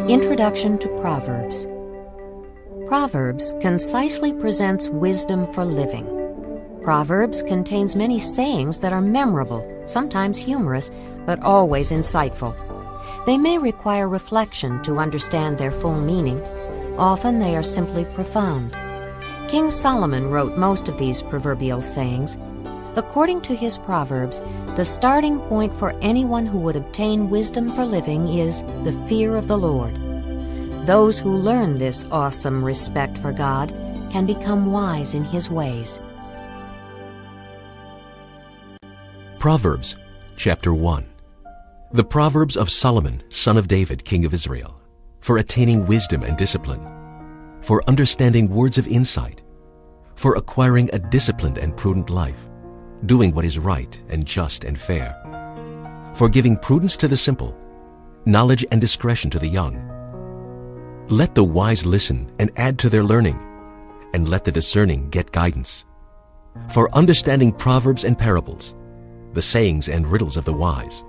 Introduction to Proverbs. Proverbs concisely presents wisdom for living. Proverbs contains many sayings that are memorable, sometimes humorous, but always insightful. They may require reflection to understand their full meaning. Often they are simply profound. King Solomon wrote most of these proverbial sayings. According to his Proverbs, the starting point for anyone who would obtain wisdom for living is the fear of the Lord. Those who learn this awesome respect for God can become wise in His ways. Proverbs, chapter 1. The Proverbs of Solomon, son of David, king of Israel, for attaining wisdom and discipline, for understanding words of insight, for acquiring a disciplined and prudent life, doing what is right and just and fair, for giving prudence to the simple, knowledge and discretion to the young. Let the wise listen and add to their learning, and let the discerning get guidance. For understanding proverbs and parables, the sayings and riddles of the wise.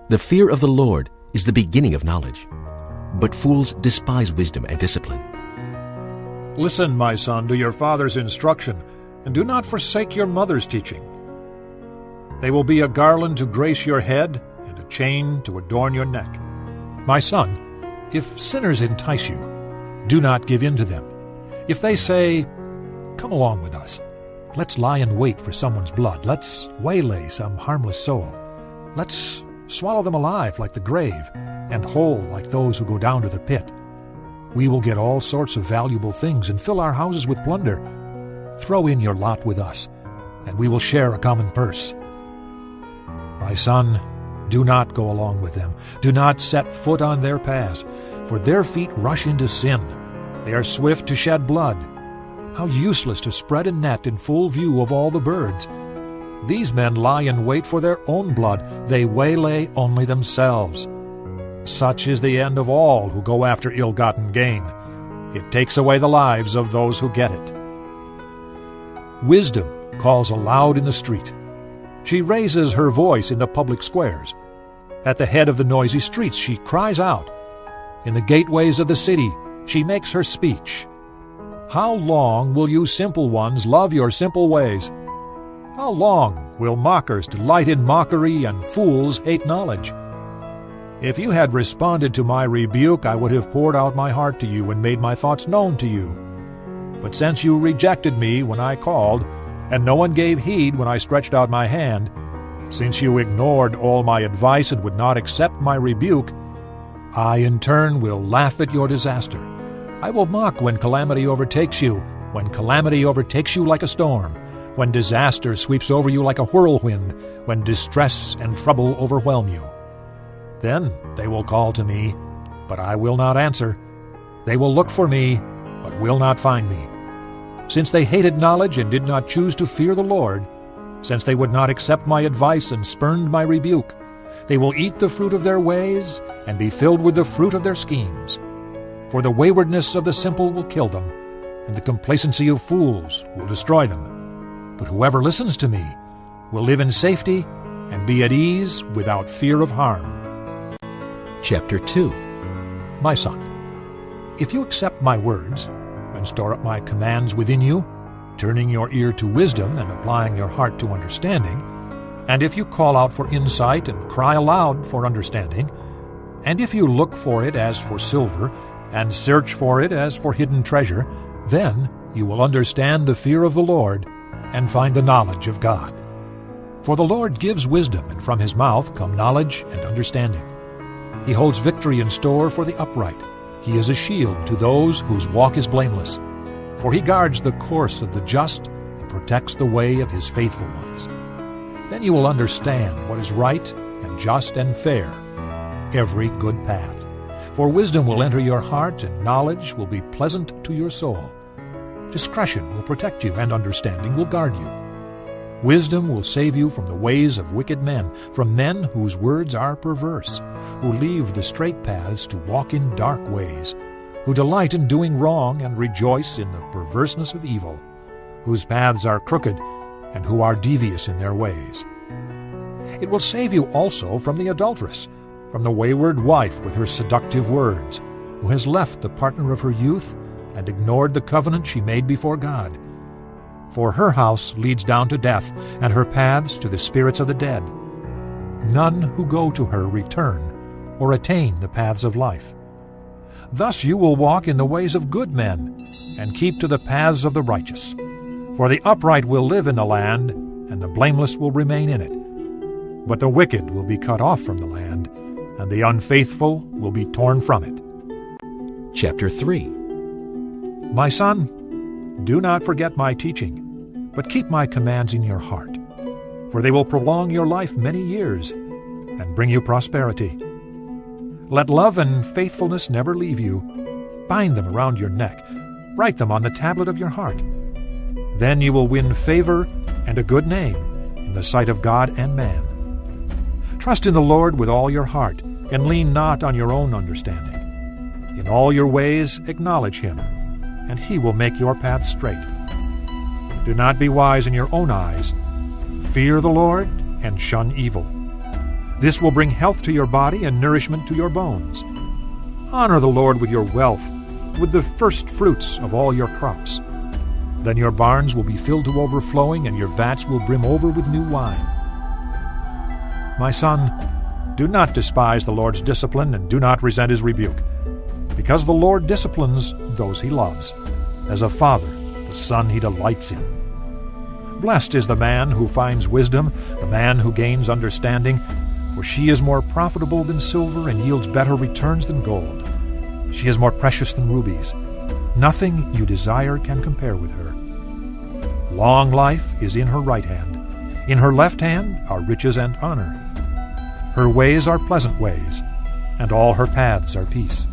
The fear of the Lord is the beginning of knowledge, but fools despise wisdom and discipline. Listen, my son, to your father's instruction, and do not forsake your mother's teaching. They will be a garland to grace your head and a chain to adorn your neck. My son, if sinners entice you, do not give in to them. If they say, "Come along with us, let's lie in wait for someone's blood, let's waylay some harmless soul, let's swallow them alive like the grave, and whole like those who go down to the pit. We will get all sorts of valuable things and fill our houses with plunder. Throw in your lot with us, and we will share a common purse." My son, do not go along with them. Do not set foot on their paths, for their feet rush into sin. They are swift to shed blood. How useless to spread a net in full view of all the birds. These men lie in wait for their own blood. They waylay only themselves. Such is the end of all who go after ill-gotten gain. It takes away the lives of those who get it. Wisdom calls aloud in the street. She raises her voice in the public squares. At the head of the noisy streets she cries out. In the gateways of the city she makes her speech. How long will you simple ones love your simple ways? How long will mockers delight in mockery and fools hate knowledge? If you had responded to my rebuke, I would have poured out my heart to you and made my thoughts known to you. But since you rejected me when I called, and no one gave heed when I stretched out my hand, since you ignored all my advice and would not accept my rebuke, I in turn will laugh at your disaster. I will mock when calamity overtakes you, when calamity overtakes you like a storm, when disaster sweeps over you like a whirlwind, when distress and trouble overwhelm you. Then they will call to me, but I will not answer. They will look for me, but will not find me. Since they hated knowledge and did not choose to fear the Lord, since they would not accept my advice and spurned my rebuke, they will eat the fruit of their ways and be filled with the fruit of their schemes. For the waywardness of the simple will kill them, and the complacency of fools will destroy them. But whoever listens to me will live in safety and be at ease without fear of harm. Chapter 2. My son, if you accept my words and store up my commands within you, turning your ear to wisdom and applying your heart to understanding, and if you call out for insight and cry aloud for understanding, and if you look for it as for silver and search for it as for hidden treasure, then you will understand the fear of the Lord and find the knowledge of God. For the Lord gives wisdom, and from His mouth come knowledge and understanding. He holds victory in store for the upright. He is a shield to those whose walk is blameless. For He guards the course of the just and protects the way of His faithful ones. Then you will understand what is right and just and fair, every good path. For wisdom will enter your heart, and knowledge will be pleasant to your soul. Discretion will protect you, and understanding will guard you. Wisdom will save you from the ways of wicked men, from men whose words are perverse, who leave the straight paths to walk in dark ways, who delight in doing wrong and rejoice in the perverseness of evil, whose paths are crooked and who are devious in their ways. It will save you also from the adulteress, from the wayward wife with her seductive words, who has left the partner of her youth and ignored the covenant she made before God. For her house leads down to death, and her paths to the spirits of the dead. None who go to her return or attain the paths of life. Thus you will walk in the ways of good men, and keep to the paths of the righteous. For the upright will live in the land, and the blameless will remain in it. But the wicked will be cut off from the land, and the unfaithful will be torn from it. Chapter 3. My son, do not forget my teaching, but keep my commands in your heart, for they will prolong your life many years and bring you prosperity. Let love and faithfulness never leave you. Bind them around your neck. Write them on the tablet of your heart. Then you will win favor and a good name in the sight of God and man. Trust in the Lord with all your heart, and lean not on your own understanding. In all your ways acknowledge him, and he will make your paths straight. Do not be wise in your own eyes. Fear the Lord and shun evil. This will bring health to your body and nourishment to your bones. Honor the Lord with your wealth, with the first fruits of all your crops. Then your barns will be filled to overflowing, and your vats will brim over with new wine. My son, do not despise the Lord's discipline, and do not resent his rebuke, because the Lord disciplines those he loves, as a father the son he delights in. Blessed is the man who finds wisdom, the man who gains understanding, for she is more profitable than silver and yields better returns than gold. She is more precious than rubies. Nothing you desire can compare with her. Long life is in her right hand. In her left hand are riches and honor. Her ways are pleasant ways, and all her paths are peace.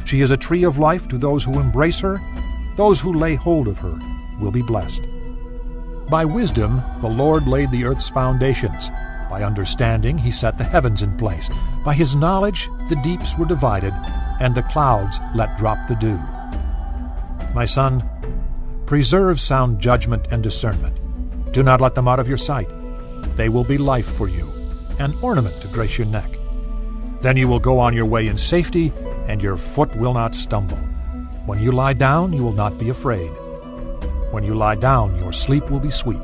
She is a tree of life to those who embrace her. Those who lay hold of her will be blessed. By wisdom the Lord laid the earth's foundations. By understanding he set the heavens in place. By his knowledge the deeps were divided, and the clouds let drop the dew. My son, preserve sound judgment and discernment. Do not let them out of your sight. They will be life for you, an ornament to grace your neck. Then you will go on your way in safety, and your foot will not stumble. When you lie down, you will not be afraid. When you lie down, your sleep will be sweet.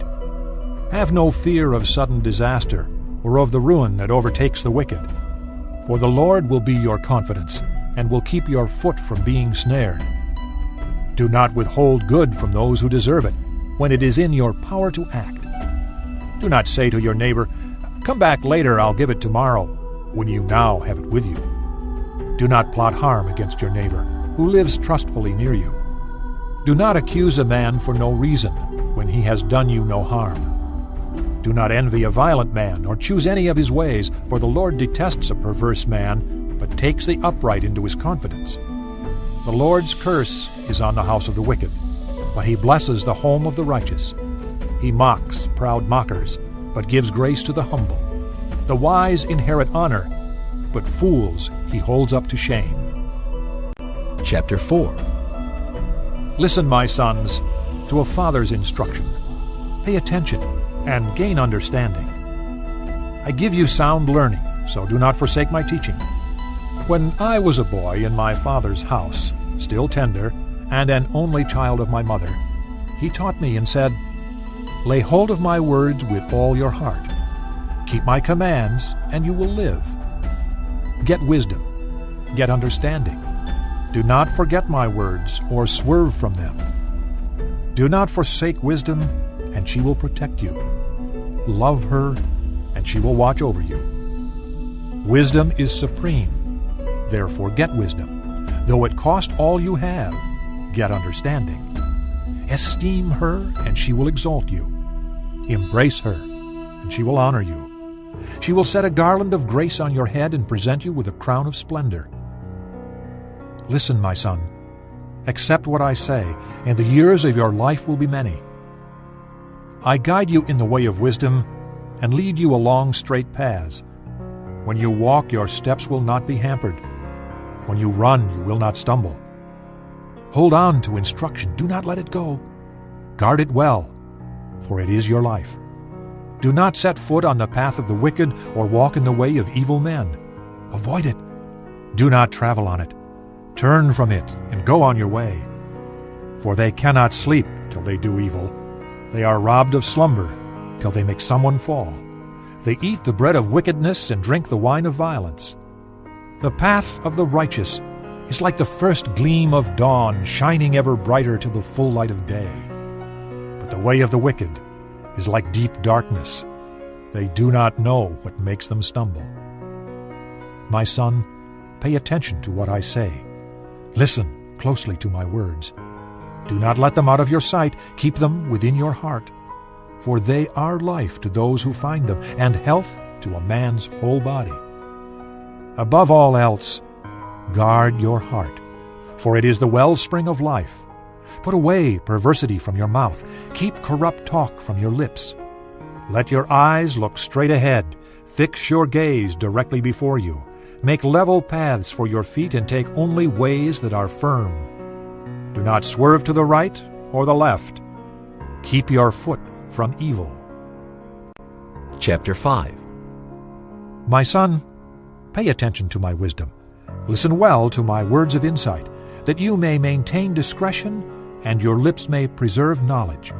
Have no fear of sudden disaster, or of the ruin that overtakes the wicked. For the Lord will be your confidence, and will keep your foot from being snared. Do not withhold good from those who deserve it, when it is in your power to act. Do not say to your neighbor, "Come back later, I'll give it tomorrow," when you now have it with you. Do not plot harm against your neighbor, who lives trustfully near you. Do not accuse a man for no reason, when he has done you no harm. Do not envy a violent man, or choose any of his ways, for the Lord detests a perverse man, but takes the upright into his confidence. The Lord's curse is on the house of the wicked, but he blesses the home of the righteous. He mocks proud mockers, but gives grace to the humble. The wise inherit honor, but fools he holds up to shame. Chapter 4. Listen, my sons, to a father's instruction. Pay attention and gain understanding. I give you sound learning, so do not forsake my teaching. When I was a boy in my father's house, still tender, and an only child of my mother, he taught me and said, "Lay hold of my words with all your heart. Keep my commands, and you will live. Get wisdom, get understanding. Do not forget my words or swerve from them. Do not forsake wisdom, and she will protect you. Love her, and she will watch over you. Wisdom is supreme, therefore get wisdom. Though it cost all you have, get understanding. Esteem her, and she will exalt you. Embrace her, and she will honor you. She will set a garland of grace on your head and present you with a crown of splendor. Listen, my son, accept what I say, and the years of your life will be many. I guide you in the way of wisdom and lead you along straight paths. When you walk, your steps will not be hampered. When you run, you will not stumble. Hold on to instruction. Do not let it go. Guard it well, for it is your life. Do not set foot on the path of the wicked or walk in the way of evil men. Avoid it. Do not travel on it. Turn from it and go on your way. For they cannot sleep till they do evil. They are robbed of slumber till they make someone fall. They eat the bread of wickedness and drink the wine of violence. The path of the righteous is like the first gleam of dawn, shining ever brighter till the full light of day. But the way of the wicked is like deep darkness. They do not know what makes them stumble. My son, pay attention to what I say. Listen closely to my words. Do not let them out of your sight. Keep them within your heart. For they are life to those who find them, and health to a man's whole body. Above all else, guard your heart, for it is the wellspring of life. Put away perversity from your mouth. Keep corrupt talk from your lips. Let your eyes look straight ahead. Fix your gaze directly before you. Make level paths for your feet and take only ways that are firm. Do not swerve to the right or the left. Keep your foot from evil. Chapter 5. My son, pay attention to my wisdom. Listen well to my words of insight, that you may maintain discretion and your lips may preserve knowledge.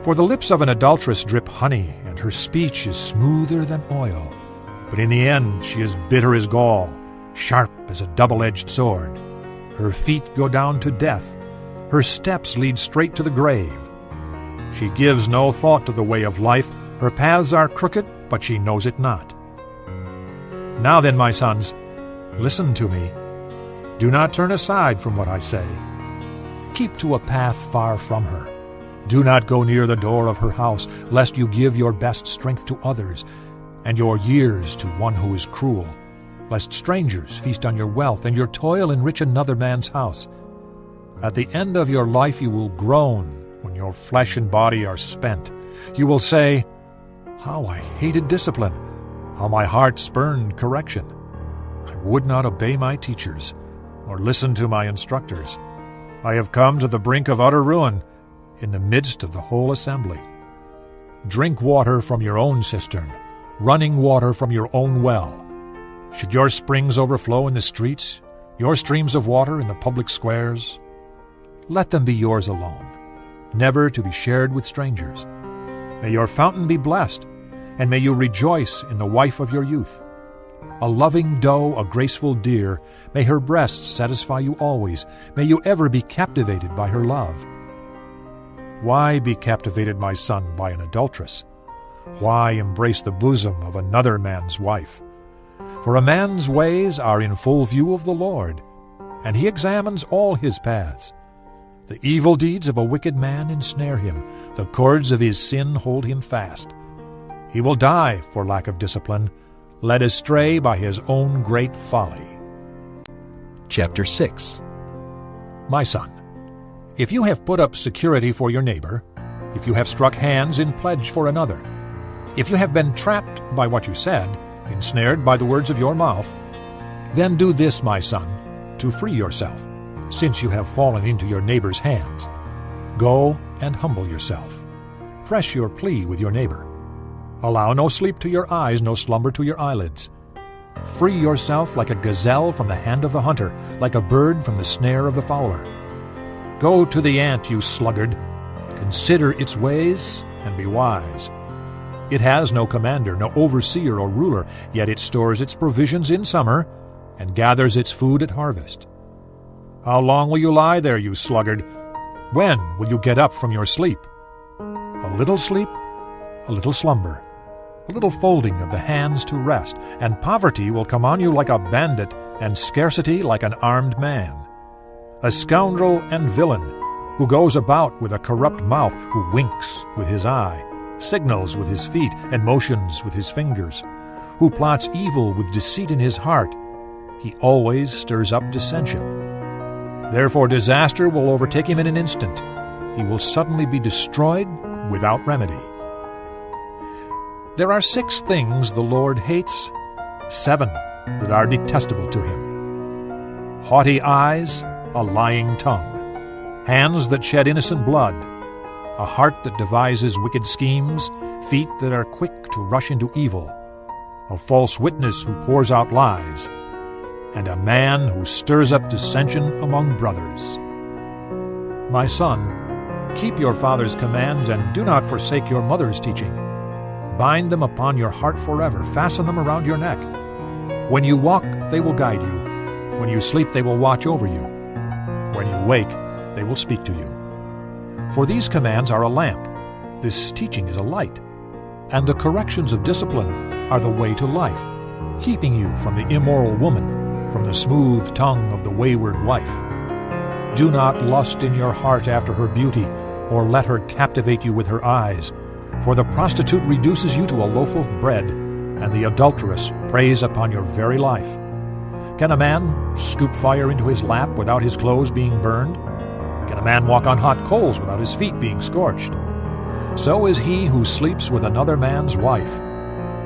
For the lips of an adulteress drip honey, and her speech is smoother than oil. But in the end she is bitter as gall, sharp as a double-edged sword. Her feet go down to death. Her steps lead straight to the grave. She gives no thought to the way of life. Her paths are crooked, but she knows it not. Now then, my sons, listen to me. Do not turn aside from what I say. Keep to a path far from her. Do not go near the door of her house, lest you give your best strength to others, and your years to one who is cruel, lest strangers feast on your wealth, and your toil enrich another man's house. At the end of your life you will groan when your flesh and body are spent. You will say, "How I hated discipline! How my heart spurned correction! I would not obey my teachers, or listen to my instructors. I have come to the brink of utter ruin, in the midst of the whole assembly. Drink water from your own cistern, running water from your own well. Should your springs overflow in the streets, your streams of water in the public squares? Let them be yours alone, never to be shared with strangers. May your fountain be blessed, and may you rejoice in the wife of your youth. A loving doe, a graceful deer, may her breasts satisfy you always. May you ever be captivated by her love. Why be captivated, my son, by an adulteress? Why embrace the bosom of another man's wife? For a man's ways are in full view of the Lord, and he examines all his paths. The evil deeds of a wicked man ensnare him. The cords of his sin hold him fast. He will die for lack of discipline, led astray by his own great folly. Chapter 6. My son, if you have put up security for your neighbor, if you have struck hands in pledge for another, if you have been trapped by what you said, ensnared by the words of your mouth, then do this, my son, to free yourself, since you have fallen into your neighbor's hands. Go and humble yourself. Fresh your plea with your neighbor. Allow no sleep to your eyes, no slumber to your eyelids. Free yourself like a gazelle from the hand of the hunter, like a bird from the snare of the fowler. Go to the ant, you sluggard. Consider its ways and be wise. It has no commander, no overseer or ruler, yet it stores its provisions in summer and gathers its food at harvest. How long will you lie there, you sluggard? When will you get up from your sleep? A little sleep, a little slumber, a little folding of the hands to rest, and poverty will come on you like a bandit, and scarcity like an armed man. A scoundrel and villain, who goes about with a corrupt mouth, who winks with his eye, signals with his feet, and motions with his fingers, who plots evil with deceit in his heart. He always stirs up dissension. Therefore disaster will overtake him in an instant. He will suddenly be destroyed without remedy. There are 6 things the Lord hates, 7 that are detestable to him: haughty eyes, a lying tongue, hands that shed innocent blood, a heart that devises wicked schemes, feet that are quick to rush into evil, a false witness who pours out lies, and a man who stirs up dissension among brothers. My son, keep your father's commands and do not forsake your mother's teaching. Bind them upon your heart forever, fasten them around your neck. When you walk, they will guide you. When you sleep, they will watch over you. When you wake, they will speak to you. For these commands are a lamp, this teaching is a light, and the corrections of discipline are the way to life, keeping you from the immoral woman, from the smooth tongue of the wayward wife. Do not lust in your heart after her beauty, or let her captivate you with her eyes. For the prostitute reduces you to a loaf of bread, and the adulteress preys upon your very life. Can a man scoop fire into his lap without his clothes being burned? Can a man walk on hot coals without his feet being scorched? So is he who sleeps with another man's wife.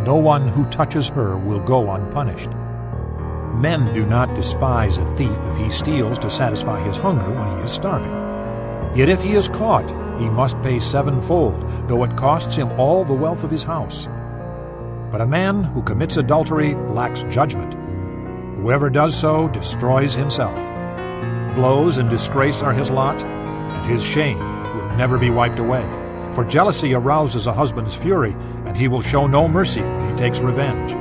No one who touches her will go unpunished. Men do not despise a thief if he steals to satisfy his hunger when he is starving. Yet if he is caught, he must pay sevenfold, though it costs him all the wealth of his house. But a man who commits adultery lacks judgment. Whoever does so destroys himself. Blows and disgrace are his lot, and his shame will never be wiped away. For jealousy arouses a husband's fury, and he will show no mercy when he takes revenge.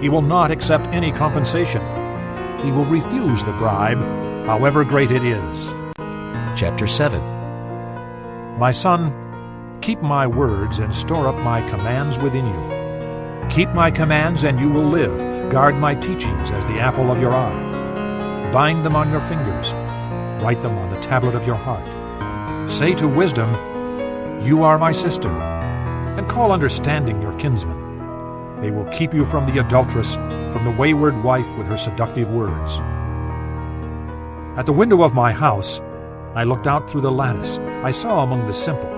He will not accept any compensation. He will refuse the bribe, however great it is. Chapter 7. My son, keep my words and store up my commands within you. Keep my commands and you will live. Guard my teachings as the apple of your eye. Bind them on your fingers. Write them on the tablet of your heart. Say to wisdom, "You are my sister," and call understanding your kinsman. They will keep you from the adulteress, from the wayward wife with her seductive words. At the window of my house, I looked out through the lattice. I saw among the simple.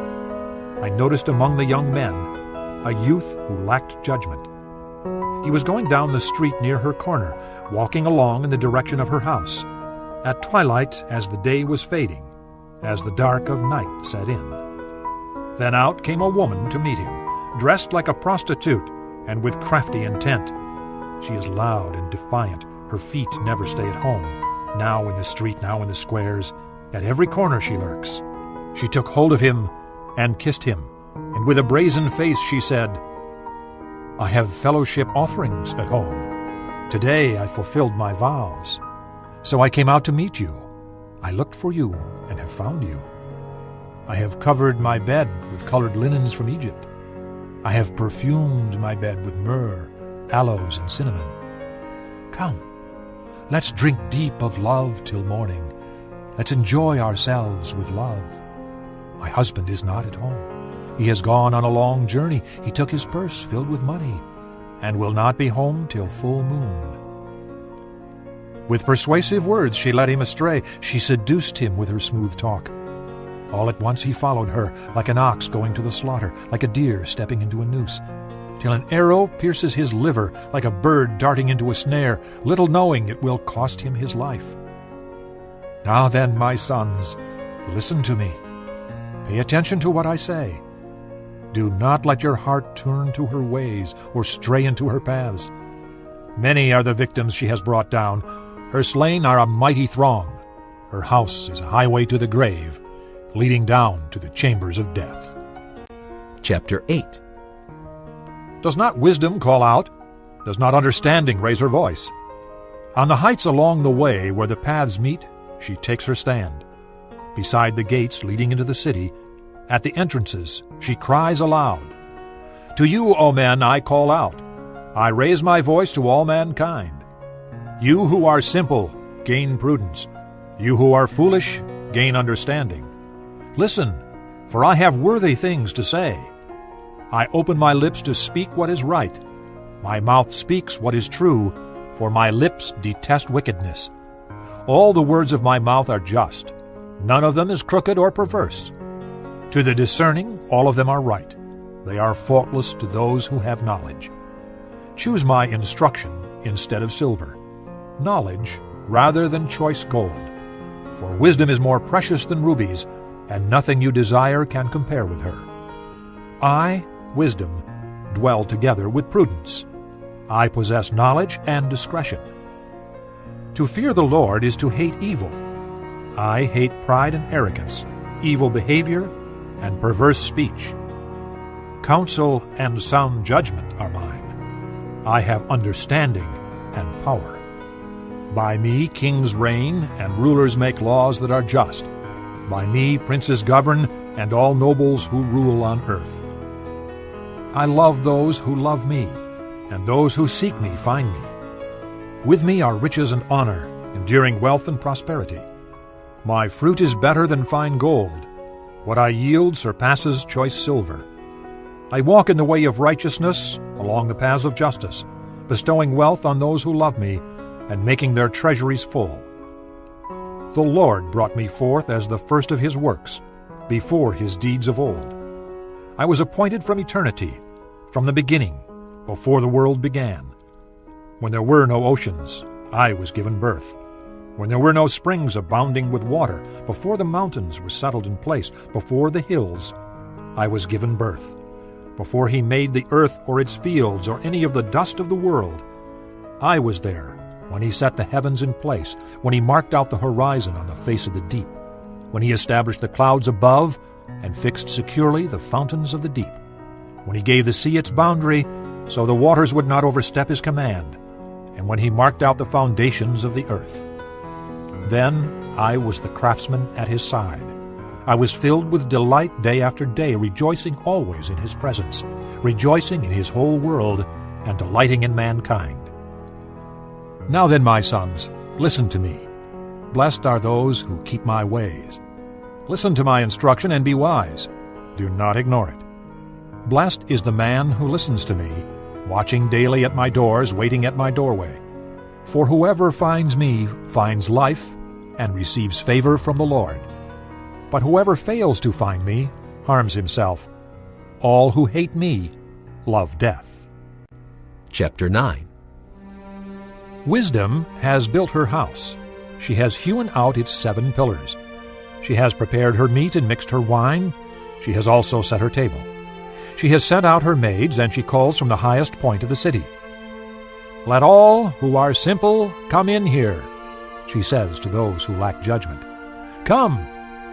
I noticed among the young men a youth who lacked judgment. He was going down the street near her corner, walking along in the direction of her house, at twilight as the day was fading, as the dark of night set in. Then out came a woman to meet him, dressed like a prostitute and with crafty intent. She is loud and defiant. Her feet never stay at home. Now in the street, now in the squares. At every corner she lurks. She took hold of him and kissed him, and with a brazen face she said, "I have fellowship offerings at home. Today I fulfilled my vows. So I came out to meet you. I looked for you and have found you. I have covered my bed with colored linens from Egypt. I have perfumed my bed with myrrh, aloes, and cinnamon. Come, let's drink deep of love till morning. Let's enjoy ourselves with love. My husband is not at home. He has gone on a long journey. He took his purse filled with money and will not be home till full moon." With persuasive words she led him astray. She seduced him with her smooth talk. All at once he followed her, like an ox going to the slaughter, like a deer stepping into a noose, till an arrow pierces his liver, like a bird darting into a snare, little knowing it will cost him his life. Now then, my sons, listen to me. Pay attention to what I say. Do not let your heart turn to her ways or stray into her paths. Many are the victims she has brought down. Her slain are a mighty throng. Her house is a highway to the grave, leading down to the chambers of death. Chapter 8. Does not wisdom call out? Does not understanding raise her voice? On the heights along the way where the paths meet, she takes her stand. Beside the gates leading into the city, at the entrances, she cries aloud. To you, O men, I call out. I raise my voice to all mankind. You who are simple, gain prudence. You who are foolish, gain understanding. Listen, for I have worthy things to say. I open my lips to speak what is right. My mouth speaks what is true, for my lips detest wickedness. All the words of my mouth are just. None of them is crooked or perverse. To the discerning, all of them are right. They are faultless to those who have knowledge. Choose my instruction instead of silver, knowledge rather than choice gold. For wisdom is more precious than rubies, and nothing you desire can compare with her. I, wisdom, dwell together with prudence. I possess knowledge and discretion. To fear the Lord is to hate evil. I hate pride and arrogance, evil behavior, and perverse speech. Counsel and sound judgment are mine. I have understanding and power. By me kings reign, and rulers make laws that are just. By me princes govern, and all nobles who rule on earth. I love those who love me, and those who seek me find me. With me are riches and honor, enduring wealth and prosperity. My fruit is better than fine gold. What I yield surpasses choice silver. I walk in the way of righteousness, along the paths of justice, bestowing wealth on those who love me, and making their treasuries full. The Lord brought me forth as the first of his works, before his deeds of old. I was appointed from eternity, from the beginning, before the world began. When there were no oceans, I was given birth. When there were no springs abounding with water, before the mountains were settled in place, before the hills, I was given birth. Before he made the earth or its fields or any of the dust of the world, I was there when he set the heavens in place, when he marked out the horizon on the face of the deep, when he established the clouds above and fixed securely the fountains of the deep, when he gave the sea its boundary so the waters would not overstep his command, and when he marked out the foundations of the earth. Then I was the craftsman at his side. I was filled with delight day after day, rejoicing always in his presence, rejoicing in his whole world, and delighting in mankind. Now then, my sons, listen to me. Blessed are those who keep my ways. Listen to my instruction and be wise. Do not ignore it. Blessed is the man who listens to me, watching daily at my doors, waiting at my doorway. For whoever finds me finds life and receives favor from the Lord. But whoever fails to find me harms himself. All who hate me love death. Chapter 9. Wisdom has built her house. She has hewn out its 7 pillars. She has prepared her meat and mixed her wine. She has also set her table. She has sent out her maids, and she calls from the highest point of the city. Let all who are simple come in here, she says to those who lack judgment. Come,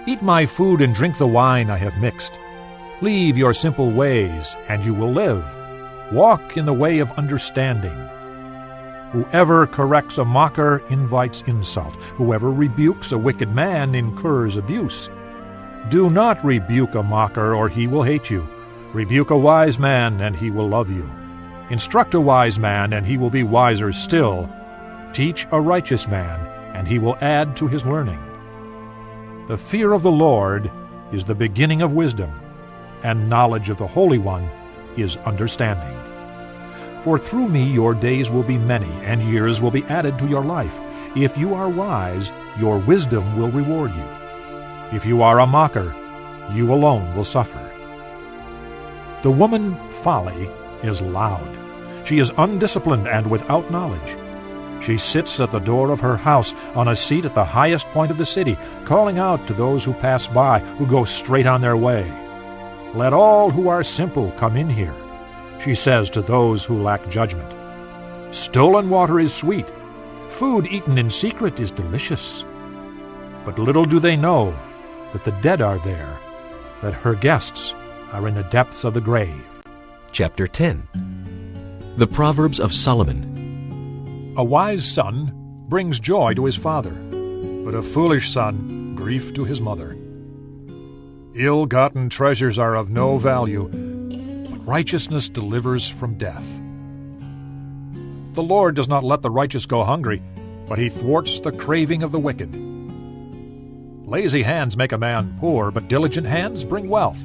eat my food and drink the wine I have mixed. Leave your simple ways, and you will live. Walk in the way of understanding. Whoever corrects a mocker invites insult. Whoever rebukes a wicked man incurs abuse. Do not rebuke a mocker, or he will hate you. Rebuke a wise man, and he will love you. Instruct a wise man, and he will be wiser still. Teach a righteous man, and he will add to his learning. The fear of the Lord is the beginning of wisdom, and knowledge of the Holy One is understanding. For through me your days will be many, and years will be added to your life. If you are wise, your wisdom will reward you. If you are a mocker, you alone will suffer. The woman folly is loud. She is undisciplined and without knowledge. She sits at the door of her house on a seat at the highest point of the city, calling out to those who pass by, who go straight on their way. Let all who are simple come in here, she says to those who lack judgment. Stolen water is sweet. Food eaten in secret is delicious. But little do they know that the dead are there, that her guests are in the depths of the grave. Chapter 10. The Proverbs of Solomon. A wise son brings joy to his father, but a foolish son grief to his mother. Ill-gotten treasures are of no value, but righteousness delivers from death. The Lord does not let the righteous go hungry, but he thwarts the craving of the wicked. Lazy hands make a man poor, but diligent hands bring wealth.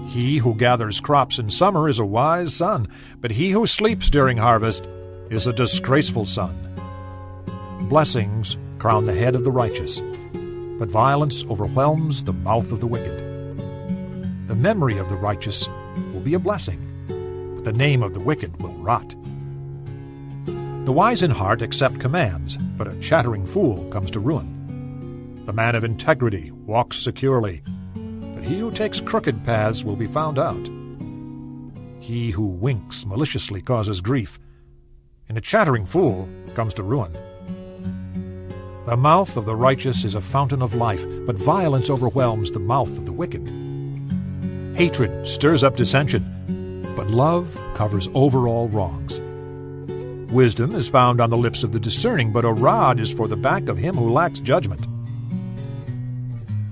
He who gathers crops in summer is a wise son, but he who sleeps during harvest is a disgraceful son. Blessings crown the head of the righteous, but violence overwhelms the mouth of the wicked. The memory of the righteous will be a blessing, but the name of the wicked will rot. The wise in heart accept commands, but a chattering fool comes to ruin. The man of integrity walks securely, but he who takes crooked paths will be found out. He who winks maliciously causes grief, and a chattering fool comes to ruin. The mouth of the righteous is a fountain of life, but violence overwhelms the mouth of the wicked. Hatred stirs up dissension, but love covers over all wrongs. Wisdom is found on the lips of the discerning, but a rod is for the back of him who lacks judgment.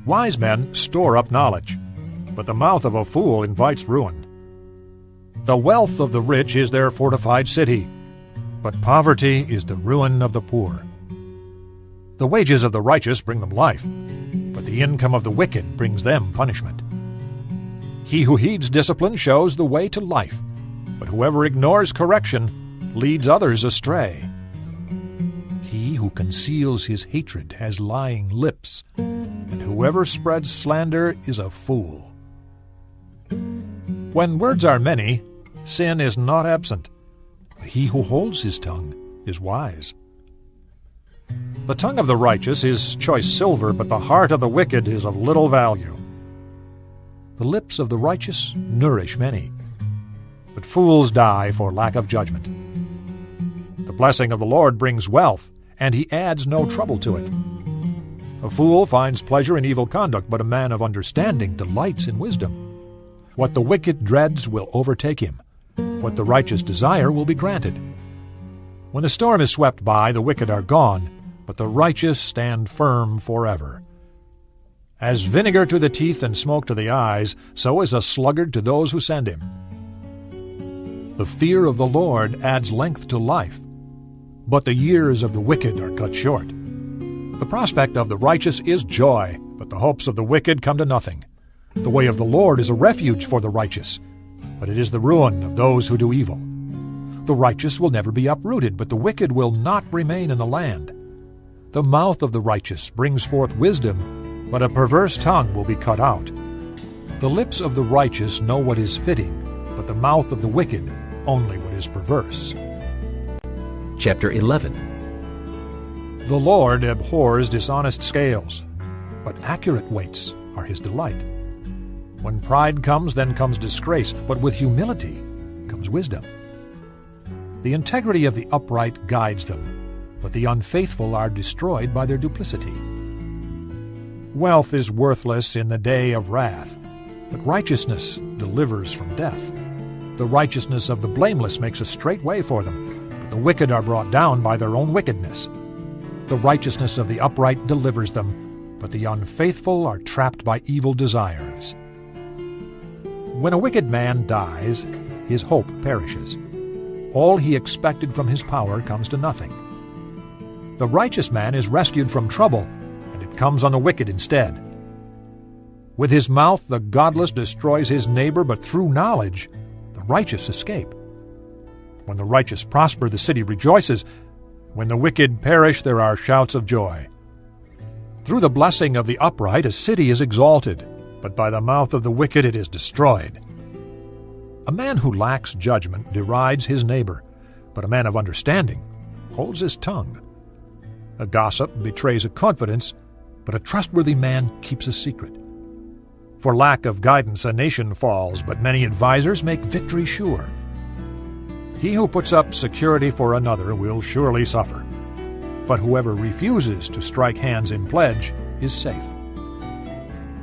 Wise men store up knowledge, but the mouth of a fool invites ruin. The wealth of the rich is their fortified city, but poverty is the ruin of the poor. The wages of the righteous bring them life, but the income of the wicked brings them punishment. He who heeds discipline shows the way to life, but whoever ignores correction leads others astray. He who conceals his hatred has lying lips, and whoever spreads slander is a fool. When words are many, sin is not absent, but he who holds his tongue is wise. The tongue of the righteous is choice silver, but the heart of the wicked is of little value. The lips of the righteous nourish many, but fools die for lack of judgment. The blessing of the Lord brings wealth, and he adds no trouble to it. A fool finds pleasure in evil conduct, but a man of understanding delights in wisdom. What the wicked dreads will overtake him. What the righteous desire will be granted. When the storm is swept by, the wicked are gone, but the righteous stand firm forever. As vinegar to the teeth and smoke to the eyes, so is a sluggard to those who send him. The fear of the Lord adds length to life, but the years of the wicked are cut short. The prospect of the righteous is joy, but the hopes of the wicked come to nothing. The way of the Lord is a refuge for the righteous, but it is the ruin of those who do evil. The righteous will never be uprooted, but the wicked will not remain in the land. The mouth of the righteous brings forth wisdom, but a perverse tongue will be cut out. The lips of the righteous know what is fitting, but the mouth of the wicked only what is perverse. Chapter 11. The Lord abhors dishonest scales, but accurate weights are his delight. When pride comes, then comes disgrace, but with humility comes wisdom. The integrity of the upright guides them, but the unfaithful are destroyed by their duplicity. Wealth is worthless in the day of wrath, but righteousness delivers from death. The righteousness of the blameless makes a straight way for them, but the wicked are brought down by their own wickedness. The righteousness of the upright delivers them, but the unfaithful are trapped by evil desires. When a wicked man dies, his hope perishes. All he expected from his power comes to nothing. The righteous man is rescued from trouble, and it comes on the wicked instead. With his mouth the godless destroys his neighbor, but through knowledge the righteous escape. When the righteous prosper, the city rejoices. When the wicked perish, there are shouts of joy. Through the blessing of the upright a city is exalted, but by the mouth of the wicked it is destroyed. A man who lacks judgment derides his neighbor, but a man of understanding holds his tongue. A gossip betrays a confidence, but a trustworthy man keeps a secret. For lack of guidance a nation falls, but many advisers make victory sure. He who puts up security for another will surely suffer, but whoever refuses to strike hands in pledge is safe.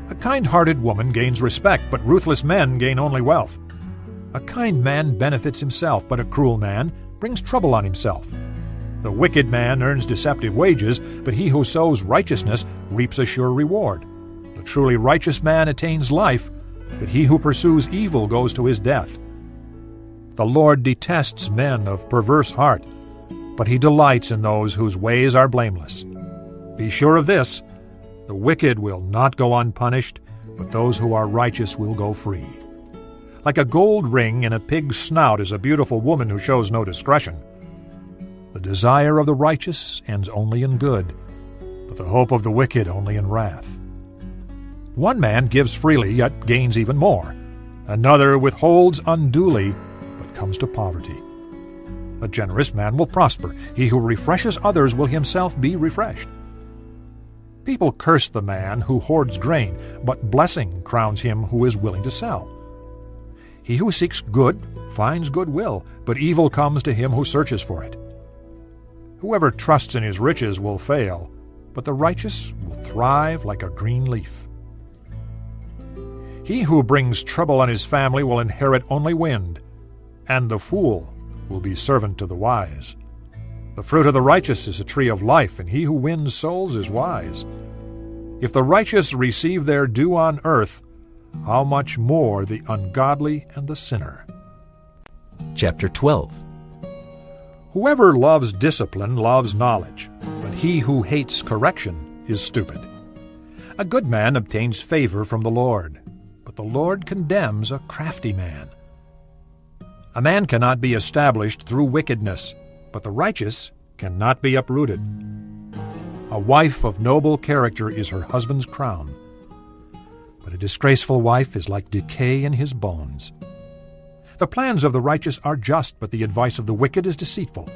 A kind-hearted woman gains respect, but ruthless men gain only wealth. A kind man benefits himself, but a cruel man brings trouble on himself. The wicked man earns deceptive wages, but he who sows righteousness reaps a sure reward. The truly righteous man attains life, but he who pursues evil goes to his death. The Lord detests men of perverse heart, but he delights in those whose ways are blameless. Be sure of this, the wicked will not go unpunished, but those who are righteous will go free. Like a gold ring in a pig's snout is a beautiful woman who shows no discretion. The desire of the righteous ends only in good, but the hope of the wicked only in wrath. One man gives freely, yet gains even more. Another withholds unduly, but comes to poverty. A generous man will prosper. He who refreshes others will himself be refreshed. People curse the man who hoards grain, but blessing crowns him who is willing to sell. He who seeks good finds goodwill, but evil comes to him who searches for it. Whoever trusts in his riches will fail, but the righteous will thrive like a green leaf. He who brings trouble on his family will inherit only wind, and the fool will be servant to the wise. The fruit of the righteous is a tree of life, and he who wins souls is wise. If the righteous receive their due on earth, how much more the ungodly and the sinner? Chapter 12. Whoever loves discipline loves knowledge, but he who hates correction is stupid. A good man obtains favor from the Lord, but the Lord condemns a crafty man. A man cannot be established through wickedness, but the righteous cannot be uprooted. A wife of noble character is her husband's crown, but a disgraceful wife is like decay in his bones. The plans of the righteous are just, but the advice of the wicked is deceitful.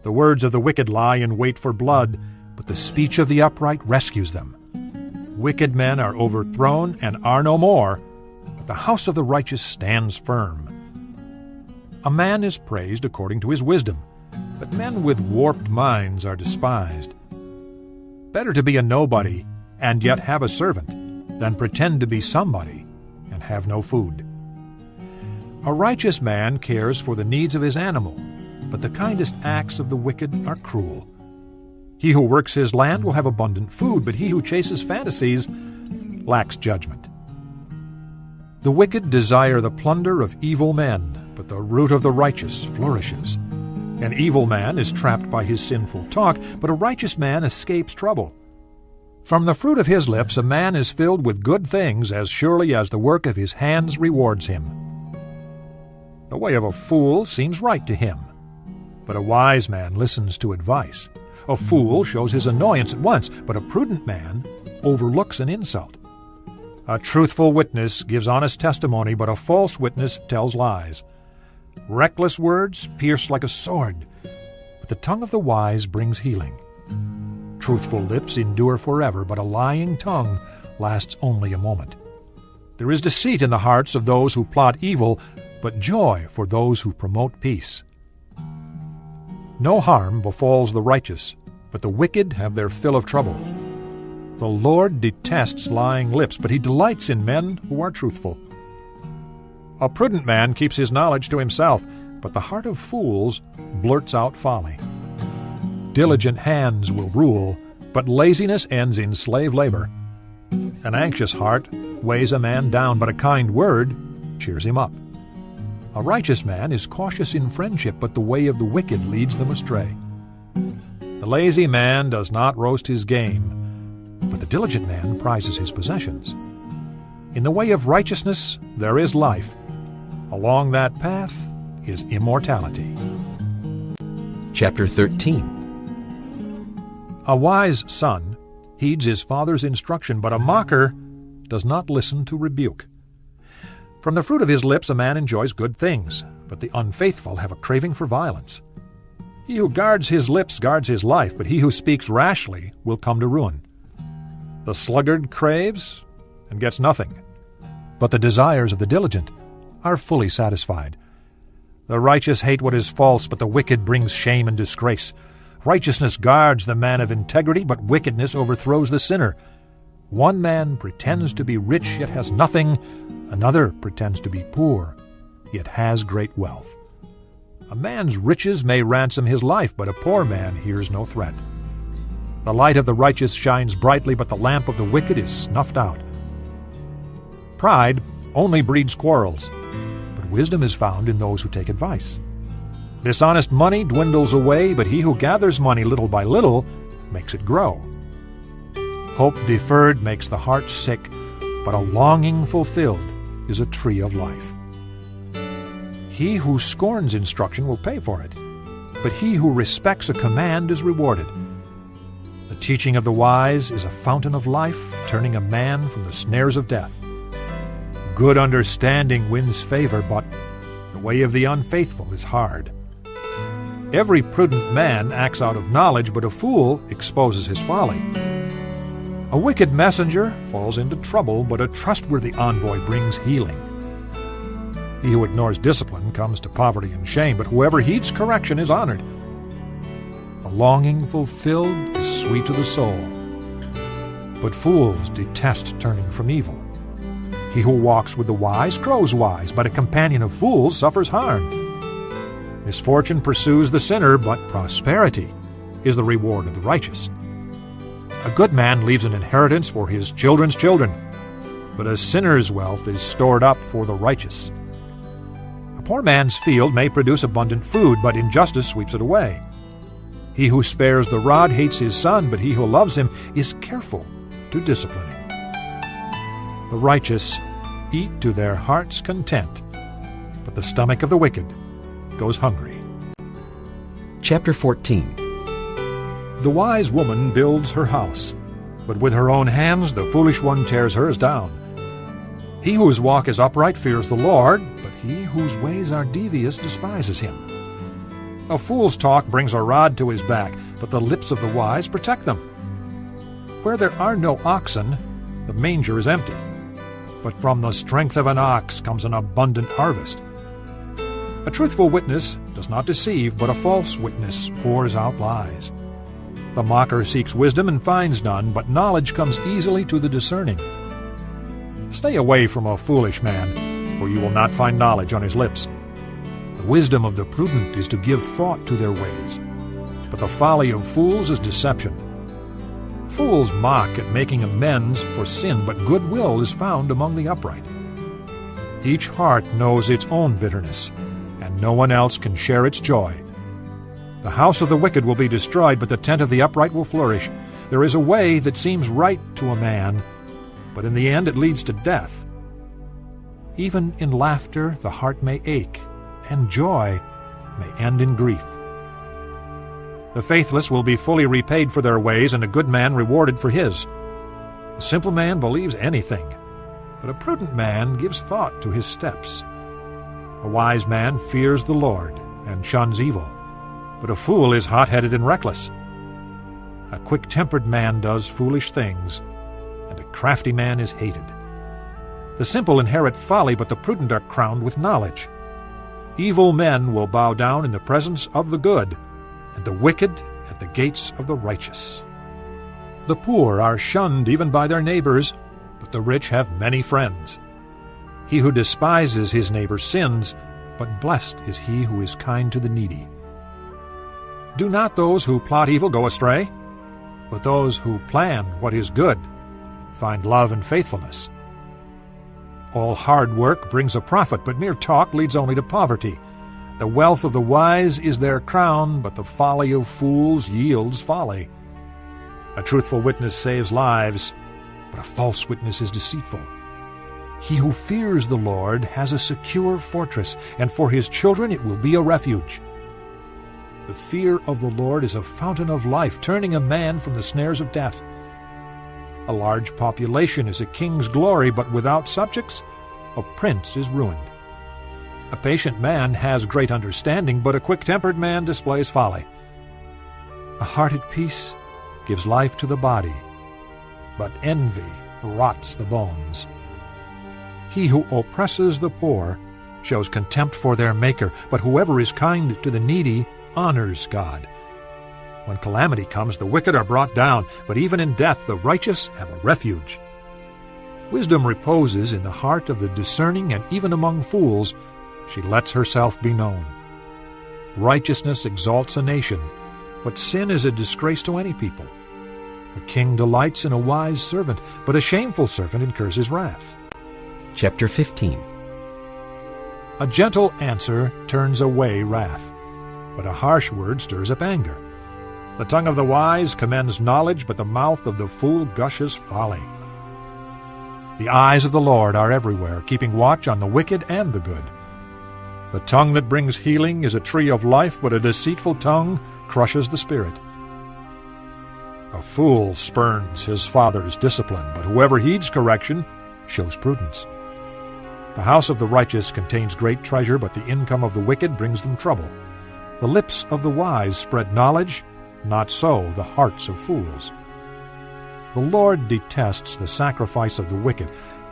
The words of the wicked lie in wait for blood, but the speech of the upright rescues them. Wicked men are overthrown and are no more, but the house of the righteous stands firm. A man is praised according to his wisdom, but men with warped minds are despised. Better to be a nobody and yet have a servant than pretend to be somebody and have no food. A righteous man cares for the needs of his animal, but the kindest acts of the wicked are cruel. He who works his land will have abundant food, but he who chases fantasies lacks judgment. The wicked desire the plunder of evil men, but the root of the righteous flourishes. An evil man is trapped by his sinful talk, but a righteous man escapes trouble. From the fruit of his lips a man is filled with good things, as surely as the work of his hands rewards him. The way of a fool seems right to him, but a wise man listens to advice. A fool shows his annoyance at once, but a prudent man overlooks an insult. A truthful witness gives honest testimony, but a false witness tells lies. Reckless words pierce like a sword, but the tongue of the wise brings healing. Truthful lips endure forever, but a lying tongue lasts only a moment. There is deceit in the hearts of those who plot evil, but joy for those who promote peace. No harm befalls the righteous, but the wicked have their fill of trouble. The Lord detests lying lips, but he delights in men who are truthful. A prudent man keeps his knowledge to himself, but the heart of fools blurts out folly. Diligent hands will rule, but laziness ends in slave labor. An anxious heart weighs a man down, but a kind word cheers him up. A righteous man is cautious in friendship, but the way of the wicked leads them astray. The lazy man does not roast his game, but the diligent man prizes his possessions. In the way of righteousness there is life. Along that path is immortality. Chapter 13. A wise son heeds his father's instruction, but a mocker does not listen to rebuke. From the fruit of his lips a man enjoys good things, but the unfaithful have a craving for violence. He who guards his lips guards his life, but he who speaks rashly will come to ruin. The sluggard craves and gets nothing, but the desires of the diligent are fully satisfied. The righteous hate what is false, but the wicked brings shame and disgrace. Righteousness guards the man of integrity, but wickedness overthrows the sinner. One man pretends to be rich, yet has nothing. Another pretends to be poor, yet has great wealth. A man's riches may ransom his life, but a poor man hears no threat. The light of the righteous shines brightly, but the lamp of the wicked is snuffed out. Pride only breeds quarrels, but wisdom is found in those who take advice. Dishonest money dwindles away, but he who gathers money little by little makes it grow. Hope deferred makes the heart sick, but a longing fulfilled is a tree of life. He who scorns instruction will pay for it, but he who respects a command is rewarded. The teaching of the wise is a fountain of life, turning a man from the snares of death. Good understanding wins favor, but the way of the unfaithful is hard. Every prudent man acts out of knowledge, but a fool exposes his folly. A wicked messenger falls into trouble, but a trustworthy envoy brings healing. He who ignores discipline comes to poverty and shame, but whoever heeds correction is honored. The longing fulfilled is sweet to the soul, but fools detest turning from evil. He who walks with the wise grows wise, but a companion of fools suffers harm. Misfortune pursues the sinner, but prosperity is the reward of the righteous. A good man leaves an inheritance for his children's children, but a sinner's wealth is stored up for the righteous. A poor man's field may produce abundant food, but injustice sweeps it away. He who spares the rod hates his son, but he who loves him is careful to discipline him. The righteous eat to their heart's content, but the stomach of the wicked goes hungry. Chapter 14. The wise woman builds her house, but with her own hands the foolish one tears hers down. He whose walk is upright fears the Lord, but he whose ways are devious despises him. A fool's talk brings a rod to his back, but the lips of the wise protect them. Where there are no oxen, the manger is empty, but from the strength of an ox comes an abundant harvest. A truthful witness does not deceive, but a false witness pours out lies. The mocker seeks wisdom and finds none, but knowledge comes easily to the discerning. Stay away from a foolish man, for you will not find knowledge on his lips. The wisdom of the prudent is to give thought to their ways, but the folly of fools is deception. Fools mock at making amends for sin, but goodwill is found among the upright. Each heart knows its own bitterness, and no one else can share its joy. The house of the wicked will be destroyed, but the tent of the upright will flourish. There is a way that seems right to a man, but in the end it leads to death. Even in laughter the heart may ache, and joy may end in grief. The faithless will be fully repaid for their ways, and a good man rewarded for his. A simple man believes anything, but a prudent man gives thought to his steps. A wise man fears the Lord and shuns evil, but a fool is hot-headed and reckless. A quick-tempered man does foolish things, and a crafty man is hated. The simple inherit folly, but the prudent are crowned with knowledge. Evil men will bow down in the presence of the good, and the wicked at the gates of the righteous. The poor are shunned even by their neighbors, but the rich have many friends. He who despises his neighbor sins, but blessed is he who is kind to the needy. Do not those who plot evil go astray, but those who plan what is good find love and faithfulness. All hard work brings a profit, but mere talk leads only to poverty. The wealth of the wise is their crown, but the folly of fools yields folly. A truthful witness saves lives, but a false witness is deceitful. He who fears the Lord has a secure fortress, and for his children it will be a refuge. The fear of the Lord is a fountain of life, turning a man from the snares of death. A large population is a king's glory, but without subjects, a prince is ruined. A patient man has great understanding, but a quick-tempered man displays folly. A heart at peace gives life to the body, but envy rots the bones. He who oppresses the poor shows contempt for their Maker, but whoever is kind to the needy honors God. When calamity comes, the wicked are brought down, but even in death the righteous have a refuge. Wisdom reposes in the heart of the discerning, and even among fools she lets herself be known. Righteousness exalts a nation, but sin is a disgrace to any people. A king delights in a wise servant, but a shameful servant incurs his wrath. Chapter 15. A gentle answer turns away wrath, but a harsh word stirs up anger. The tongue of the wise commends knowledge, but the mouth of the fool gushes folly. The eyes of the Lord are everywhere, keeping watch on the wicked and the good. The tongue that brings healing is a tree of life, but a deceitful tongue crushes the spirit. A fool spurns his father's discipline, but whoever heeds correction shows prudence. The house of the righteous contains great treasure, but the income of the wicked brings them trouble. The lips of the wise spread knowledge, not so the hearts of fools. The Lord detests the sacrifice of the wicked,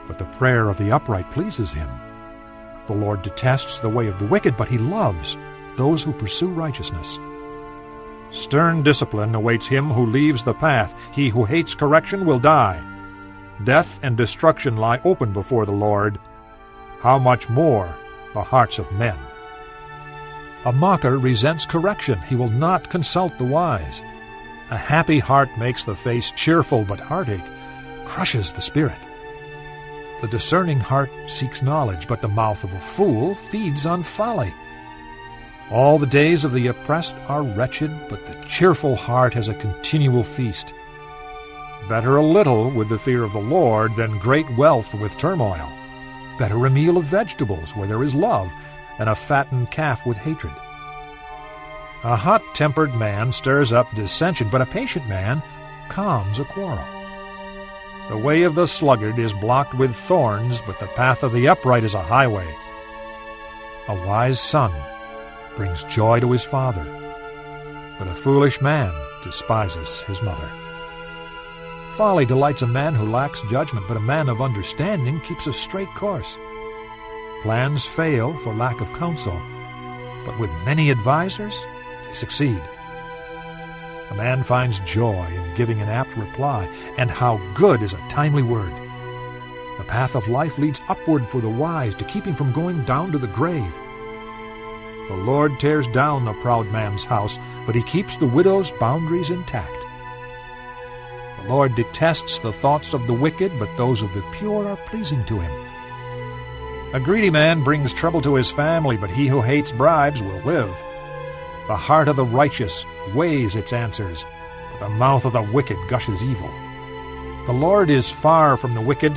but the prayer of the upright pleases him. The Lord detests the way of the wicked, but he loves those who pursue righteousness. Stern discipline awaits him who leaves the path. He who hates correction will die. Death and destruction lie open before the Lord. How much more the hearts of men? A mocker resents correction. He will not consult the wise. A happy heart makes the face cheerful, but heartache crushes the spirit. The discerning heart seeks knowledge, but the mouth of a fool feeds on folly. All the days of the oppressed are wretched, but the cheerful heart has a continual feast. Better a little with the fear of the Lord than great wealth with turmoil. Better a meal of vegetables where there is love than a fattened calf with hatred. A hot-tempered man stirs up dissension, but a patient man calms a quarrel. The way of the sluggard is blocked with thorns, but the path of the upright is a highway. A wise son brings joy to his father, but a foolish man despises his mother. Folly delights a man who lacks judgment, but a man of understanding keeps a straight course. Plans fail for lack of counsel, but with many advisers, they succeed. A man finds joy in giving an apt reply, and how good is a timely word. The path of life leads upward for the wise to keep him from going down to the grave. The Lord tears down the proud man's house, but he keeps the widow's boundaries intact. The Lord detests the thoughts of the wicked, but those of the pure are pleasing to him. A greedy man brings trouble to his family, but he who hates bribes will live. The heart of the righteous weighs its answers, but the mouth of the wicked gushes evil. The Lord is far from the wicked,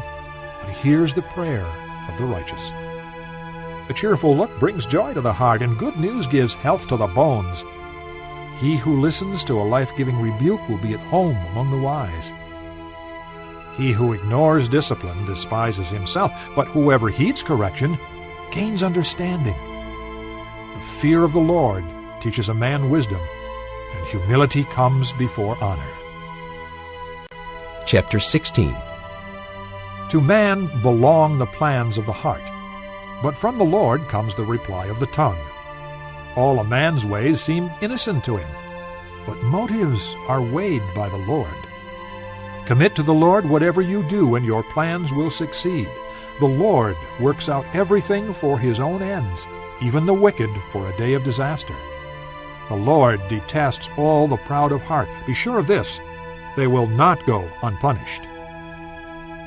but he hears the prayer of the righteous. A cheerful look brings joy to the heart, and good news gives health to the bones. He who listens to a life-giving rebuke will be at home among the wise. He who ignores discipline despises himself, but whoever heeds correction gains understanding. The fear of the Lord teaches a man wisdom, and humility comes before honor. Chapter 16. To man belong the plans of the heart, but from the Lord comes the reply of the tongue. All a man's ways seem innocent to him, but motives are weighed by the Lord. Commit to the Lord whatever you do, and your plans will succeed. The Lord works out everything for his own ends, even the wicked for a day of disaster. The Lord detests all the proud of heart. Be sure of this, they will not go unpunished.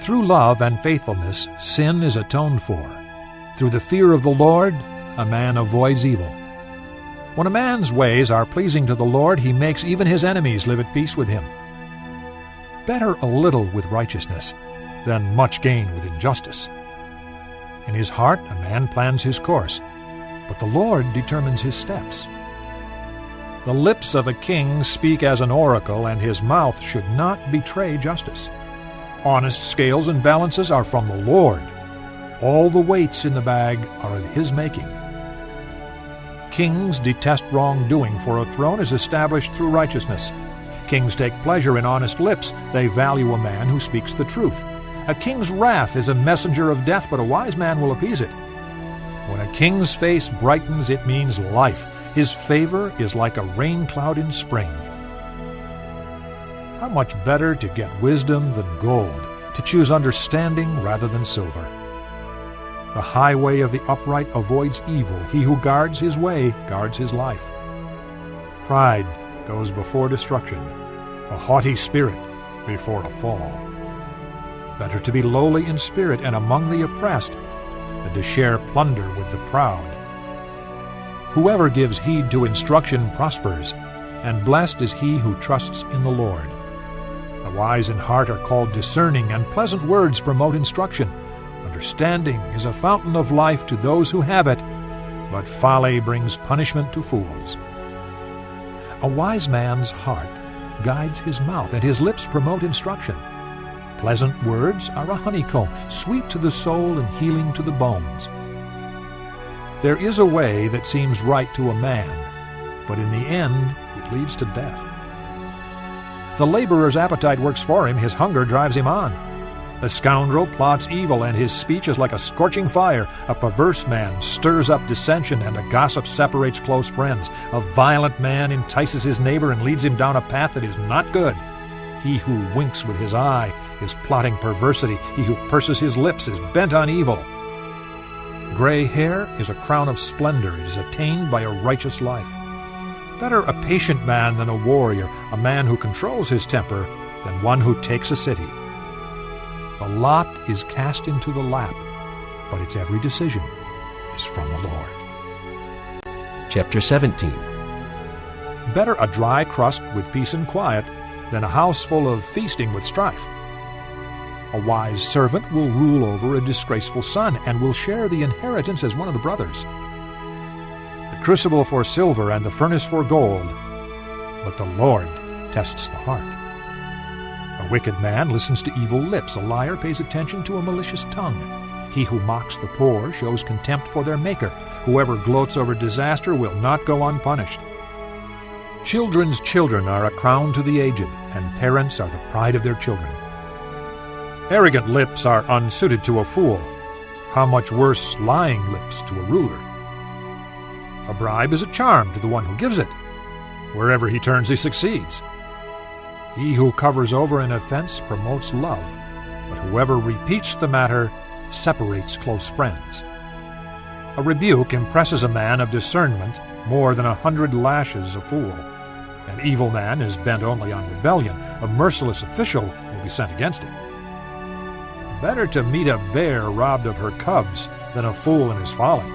Through love and faithfulness, sin is atoned for. Through the fear of the Lord, a man avoids evil. When a man's ways are pleasing to the Lord, he makes even his enemies live at peace with him. Better a little with righteousness than much gain with injustice. In his heart a man plans his course, but the Lord determines his steps. The lips of a king speak as an oracle, and his mouth should not betray justice. Honest scales and balances are from the Lord. All the weights in the bag are of his making. Kings detest wrongdoing, for a throne is established through righteousness. Kings take pleasure in honest lips. They value a man who speaks the truth. A king's wrath is a messenger of death, but a wise man will appease it. When a king's face brightens, it means life. His favor is like a rain cloud in spring. How much better to get wisdom than gold, to choose understanding rather than silver. The highway of the upright avoids evil. He who guards his way guards his life. Pride goes before destruction, a haughty spirit before a fall. Better to be lowly in spirit and among the oppressed than to share plunder with the proud. Whoever gives heed to instruction prospers, and blessed is he who trusts in the Lord. The wise in heart are called discerning, and pleasant words promote instruction. Understanding is a fountain of life to those who have it, but folly brings punishment to fools. A wise man's heart guides his mouth, and his lips promote instruction. Pleasant words are a honeycomb, sweet to the soul and healing to the bones. There is a way that seems right to a man, but in the end it leads to death. The laborer's appetite works for him, his hunger drives him on. A scoundrel plots evil, and his speech is like a scorching fire. A perverse man stirs up dissension, and a gossip separates close friends. A violent man entices his neighbor and leads him down a path that is not good. He who winks with his eye is plotting perversity. He who purses his lips is bent on evil. Gray hair is a crown of splendor. It is attained by a righteous life. Better a patient man than a warrior, a man who controls his temper than one who takes a city. The lot is cast into the lap, but its every decision is from the Lord. Chapter 17. Better a dry crust with peace and quiet than a house full of feasting with strife. A wise servant will rule over a disgraceful son and will share the inheritance as one of the brothers. The crucible for silver and the furnace for gold, but the Lord tests the heart. A wicked man listens to evil lips. A liar pays attention to a malicious tongue. He who mocks the poor shows contempt for their Maker. Whoever gloats over disaster will not go unpunished. Children's children are a crown to the aged, and parents are the pride of their children. Arrogant lips are unsuited to a fool. How much worse lying lips to a ruler. A bribe is a charm to the one who gives it. Wherever he turns, he succeeds. He who covers over an offense promotes love, but whoever repeats the matter separates close friends. A rebuke impresses a man of discernment more than 100 lashes a fool. An evil man is bent only on rebellion. A merciless official will be sent against him. Better to meet a bear robbed of her cubs than a fool in his folly.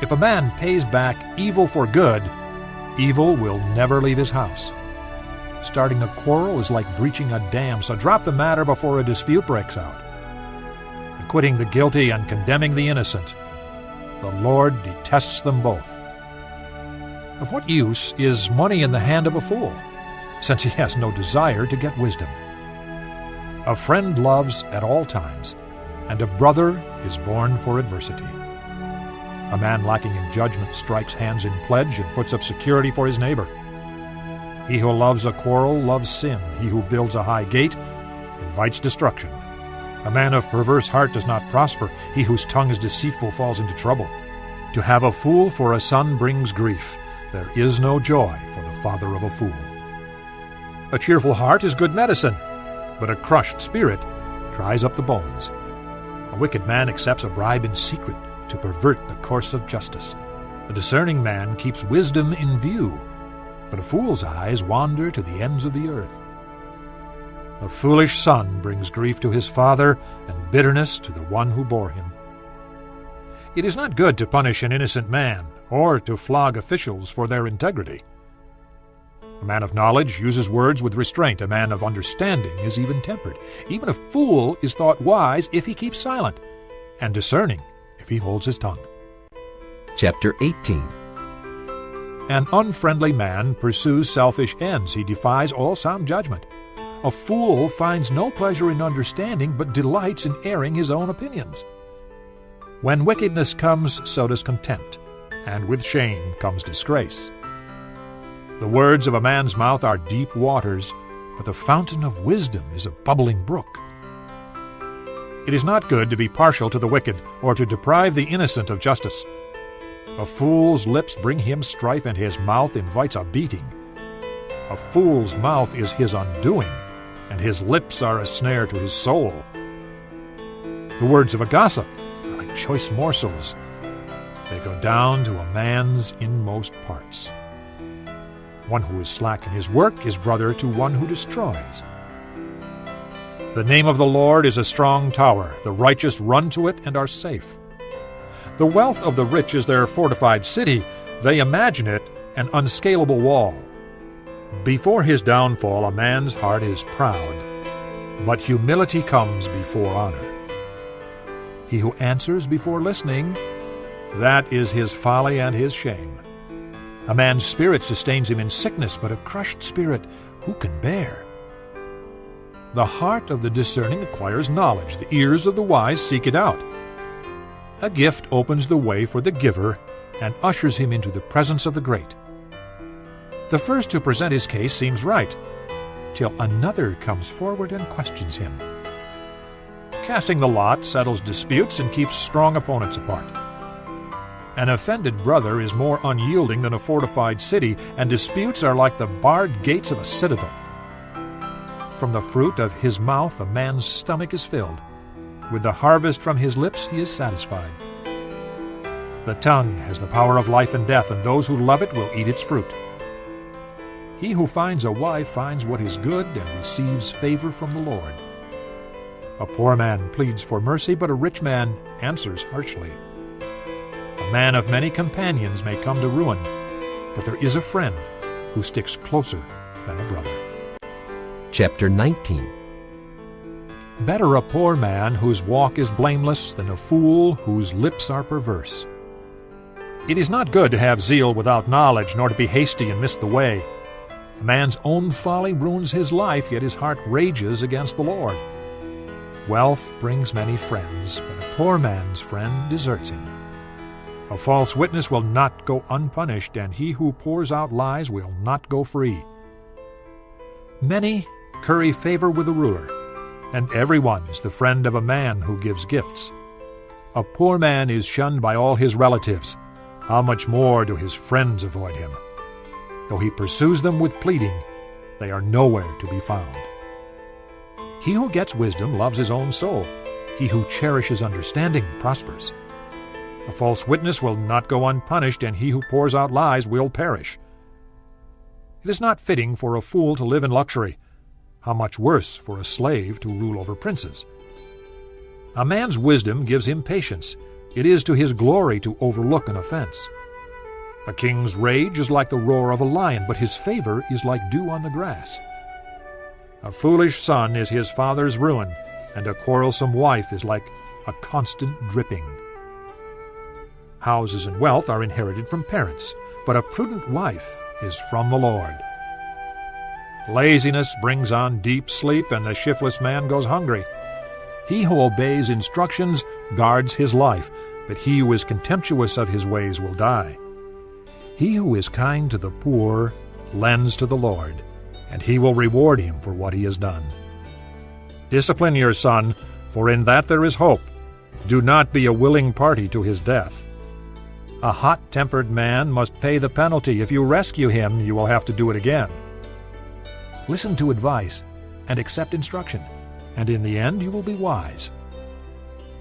If a man pays back evil for good, evil will never leave his house. Starting a quarrel is like breaching a dam, so drop the matter before a dispute breaks out. Acquitting the guilty and condemning the innocent, the Lord detests them both. Of what use is money in the hand of a fool, since he has no desire to get wisdom? A friend loves at all times, and a brother is born for adversity. A man lacking in judgment strikes hands in pledge and puts up security for his neighbor. He who loves a quarrel loves sin. He who builds a high gate invites destruction. A man of perverse heart does not prosper. He whose tongue is deceitful falls into trouble. To have a fool for a son brings grief. There is no joy for the father of a fool. A cheerful heart is good medicine, but a crushed spirit dries up the bones. A wicked man accepts a bribe in secret to pervert the course of justice. A discerning man keeps wisdom in view, but a fool's eyes wander to the ends of the earth. A foolish son brings grief to his father and bitterness to the one who bore him. It is not good to punish an innocent man or to flog officials for their integrity. A man of knowledge uses words with restraint. A man of understanding is even-tempered. Even a fool is thought wise if he keeps silent, and discerning if he holds his tongue. Chapter 18. An unfriendly man pursues selfish ends. He defies all sound judgment. A fool finds no pleasure in understanding, but delights in airing his own opinions. When wickedness comes, so does contempt, and with shame comes disgrace. The words of a man's mouth are deep waters, but the fountain of wisdom is a bubbling brook. It is not good to be partial to the wicked, or to deprive the innocent of justice. A fool's lips bring him strife, and his mouth invites a beating. A fool's mouth is his undoing, and his lips are a snare to his soul. The words of a gossip are like choice morsels. They go down to a man's inmost parts. One who is slack in his work is brother to one who destroys. The name of the Lord is a strong tower. The righteous run to it and are safe. The wealth of the rich is their fortified city. They imagine it an unscalable wall. Before his downfall, a man's heart is proud, but humility comes before honor. He who answers before listening, that is his folly and his shame. A man's spirit sustains him in sickness, but a crushed spirit who can bear? The heart of the discerning acquires knowledge. The ears of the wise seek it out. A gift opens the way for the giver and ushers him into the presence of the great. The first to present his case seems right, till another comes forward and questions him. Casting the lot settles disputes and keeps strong opponents apart. An offended brother is more unyielding than a fortified city, and disputes are like the barred gates of a citadel. From the fruit of his mouth a man's stomach is filled. With the harvest from his lips he is satisfied. The tongue has the power of life and death, and those who love it will eat its fruit. He who finds a wife finds what is good and receives favor from the Lord. A poor man pleads for mercy, but a rich man answers harshly. A man of many companions may come to ruin, but there is a friend who sticks closer than a brother. Chapter 19. Better a poor man whose walk is blameless than a fool whose lips are perverse. It is not good to have zeal without knowledge, nor to be hasty and miss the way. A man's own folly ruins his life, yet his heart rages against the Lord. Wealth brings many friends, but a poor man's friend deserts him. A false witness will not go unpunished, and he who pours out lies will not go free. Many curry favor with the ruler, and everyone is the friend of a man who gives gifts. A poor man is shunned by all his relatives. How much more do his friends avoid him? Though he pursues them with pleading, they are nowhere to be found. He who gets wisdom loves his own soul. He who cherishes understanding prospers. A false witness will not go unpunished, and he who pours out lies will perish. It is not fitting for a fool to live in luxury. How much worse for a slave to rule over princes? A man's wisdom gives him patience. It is to his glory to overlook an offense. A king's rage is like the roar of a lion, but his favor is like dew on the grass. A foolish son is his father's ruin, and a quarrelsome wife is like a constant dripping. Houses and wealth are inherited from parents, but a prudent wife is from the Lord. Laziness brings on deep sleep, and the shiftless man goes hungry. He who obeys instructions guards his life, but he who is contemptuous of his ways will die. He who is kind to the poor lends to the Lord, and he will reward him for what he has done. Discipline your son, for in that there is hope. Do not be a willing party to his death. A hot-tempered man must pay the penalty. If you rescue him, you will have to do it again. Listen to advice and accept instruction, and in the end you will be wise.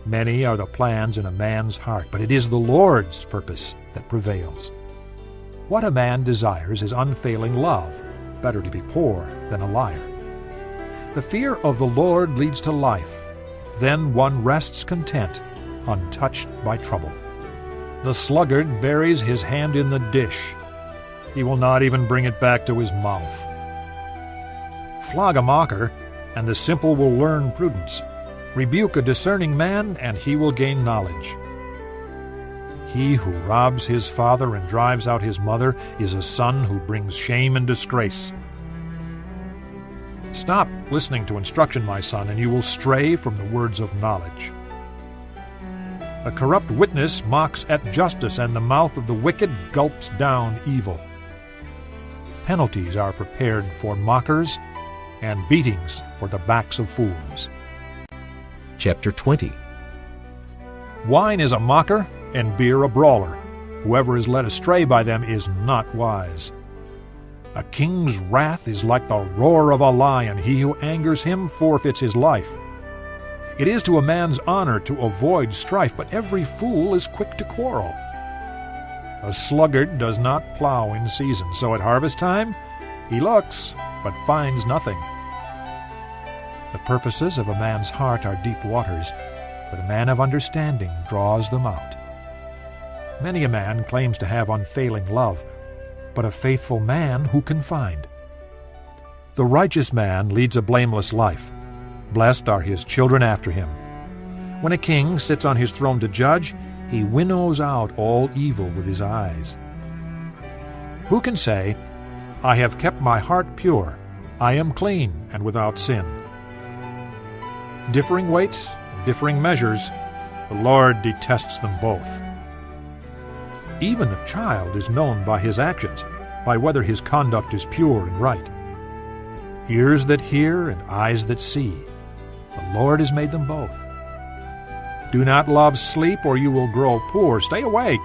Many are the plans in a man's heart, but it is the Lord's purpose that prevails. What a man desires is unfailing love. Better to be poor than a liar. The fear of the Lord leads to life. Then one rests content, untouched by trouble. The sluggard buries his hand in the dish. He will not even bring it back to his mouth. Flog a mocker, and the simple will learn prudence. Rebuke a discerning man, and he will gain knowledge. He who robs his father and drives out his mother is a son who brings shame and disgrace. Stop listening to instruction, my son, and you will stray from the words of knowledge. A corrupt witness mocks at justice, and the mouth of the wicked gulps down evil. Penalties are prepared for mockers, and beatings for the backs of fools. Chapter 20. Wine is a mocker, and beer a brawler. Whoever is led astray by them is not wise. A king's wrath is like the roar of a lion. He who angers him forfeits his life. It is to a man's honor to avoid strife, but every fool is quick to quarrel. A sluggard does not plow in season, so at harvest time he looks, but finds nothing. The purposes of a man's heart are deep waters, but a man of understanding draws them out. Many a man claims to have unfailing love, but a faithful man who can find? The righteous man leads a blameless life. Blessed are his children after him. When a king sits on his throne to judge, he winnows out all evil with his eyes. Who can say, I have kept my heart pure, I am clean and without sin? Differing weights and differing measures, the Lord detests them both. Even a child is known by his actions, by whether his conduct is pure and right. Ears that hear and eyes that see, the Lord has made them both. Do not love sleep, or you will grow poor. Stay awake,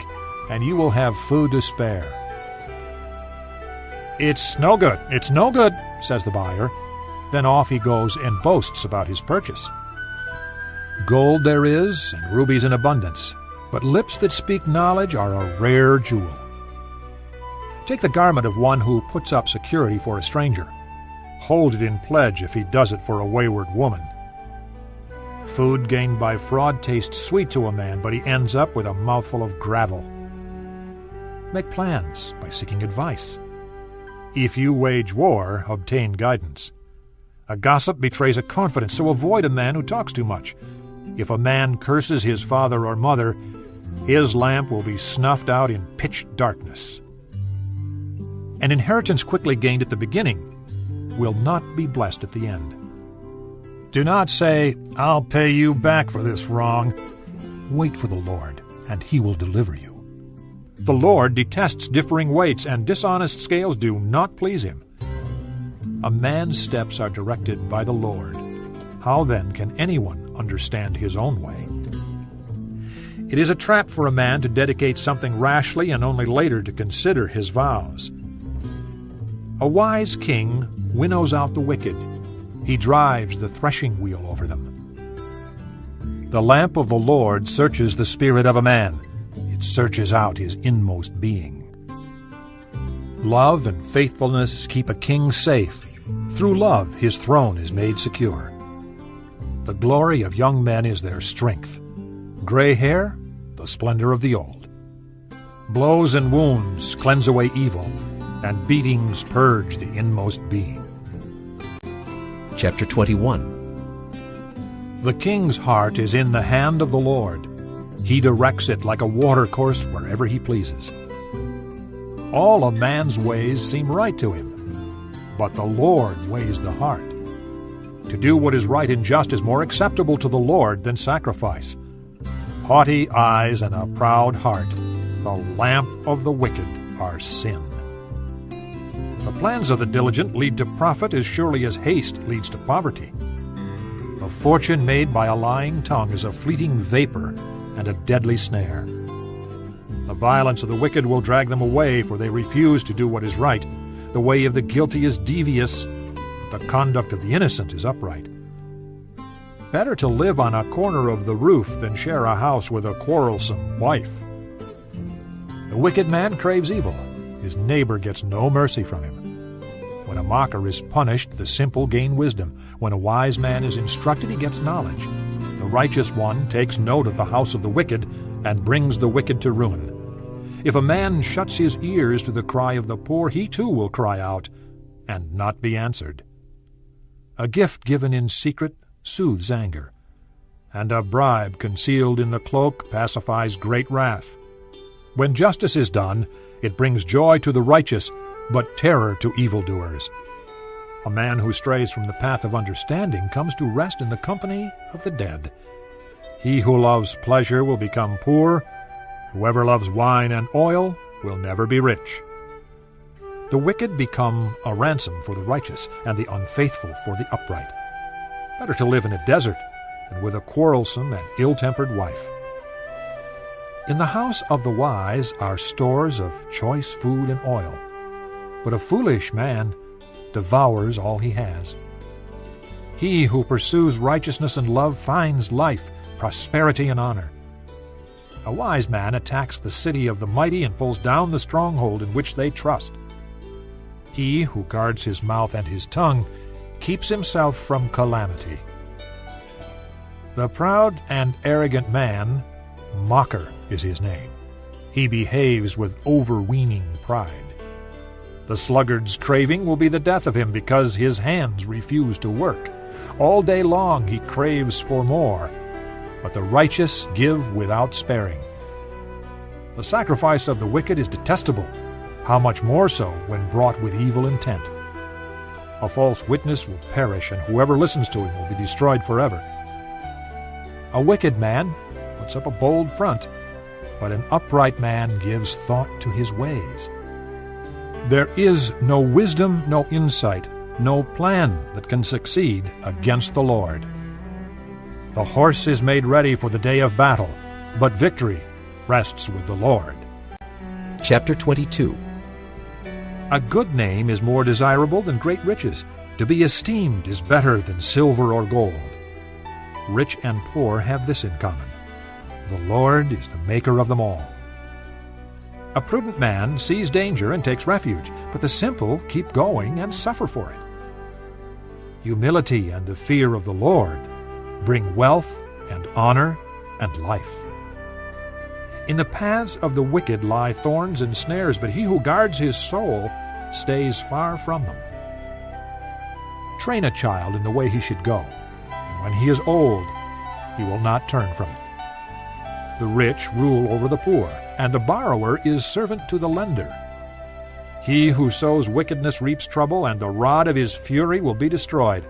and you will have food to spare. It's no good, says the buyer. Then off he goes and boasts about his purchase. Gold there is, and rubies in abundance, but lips that speak knowledge are a rare jewel. Take the garment of one who puts up security for a stranger. Hold it in pledge if he does it for a wayward woman. Food gained by fraud tastes sweet to a man, but he ends up with a mouthful of gravel. Make plans by seeking advice. If you wage war, obtain guidance. A gossip betrays a confidence, so avoid a man who talks too much. If a man curses his father or mother, his lamp will be snuffed out in pitch darkness. An inheritance quickly gained at the beginning will not be blessed at the end. Do not say, "I'll pay you back for this wrong." Wait for the Lord, and he will deliver you. The Lord detests differing weights, and dishonest scales do not please him. A man's steps are directed by the Lord. How then can anyone understand his own way? It is a trap for a man to dedicate something rashly and only later to consider his vows. A wise king winnows out the wicked. He drives the threshing wheel over them. The lamp of the Lord searches the spirit of a man. It searches out his inmost being. Love and faithfulness keep a king safe. Through love his throne is made secure. The glory of young men is their strength. Gray hair, the splendor of the old. Blows and wounds cleanse away evil, and beatings purge the inmost being. Chapter 21. The king's heart is in the hand of the Lord. He directs it like a watercourse wherever he pleases. All a man's ways seem right to him, but the Lord weighs the heart. To do what is right and just is more acceptable to the Lord than sacrifice. Haughty eyes and a proud heart, the lamp of the wicked, are sin. The plans of the diligent lead to profit as surely as haste leads to poverty. A fortune made by a lying tongue is a fleeting vapor and a deadly snare. The violence of the wicked will drag them away, for they refuse to do what is right. The way of the guilty is devious, but the conduct of the innocent is upright. Better to live on a corner of the roof than share a house with a quarrelsome wife. The wicked man craves evil. His neighbor gets no mercy from him. When a mocker is punished, the simple gain wisdom. When a wise man is instructed, he gets knowledge. The righteous one takes note of the house of the wicked and brings the wicked to ruin. If a man shuts his ears to the cry of the poor, he too will cry out and not be answered. A gift given in secret soothes anger, and a bribe concealed in the cloak pacifies great wrath. When justice is done, it brings joy to the righteous, but terror to evildoers. A man who strays from the path of understanding comes to rest in the company of the dead. He who loves pleasure will become poor. Whoever loves wine and oil will never be rich. The wicked become a ransom for the righteous, and the unfaithful for the upright. Better to live in a desert than with a quarrelsome and ill-tempered wife. In the house of the wise are stores of choice food and oil, but a foolish man devours all he has. He who pursues righteousness and love finds life, prosperity, and honor. A wise man attacks the city of the mighty and pulls down the stronghold in which they trust. He who guards his mouth and his tongue keeps himself from calamity. The proud and arrogant man, mocker is his name. He behaves with overweening pride. The sluggard's craving will be the death of him because his hands refuse to work. All day long he craves for more, but the righteous give without sparing. The sacrifice of the wicked is detestable, how much more so when brought with evil intent. A false witness will perish, and whoever listens to him will be destroyed forever. A wicked man puts up a bold front, but an upright man gives thought to his ways. There is no wisdom, no insight, no plan that can succeed against the Lord. The horse is made ready for the day of battle, but victory rests with the Lord. Chapter 22. A good name is more desirable than great riches. To be esteemed is better than silver or gold. Rich and poor have this in common: the Lord is the maker of them all. A prudent man sees danger and takes refuge, but the simple keep going and suffer for it. Humility and the fear of the Lord bring wealth and honor and life. In the paths of the wicked lie thorns and snares, but he who guards his soul stays far from them. Train a child in the way he should go, and when he is old, he will not turn from it. The rich rule over the poor, and the borrower is servant to the lender. He who sows wickedness reaps trouble, and the rod of his fury will be destroyed.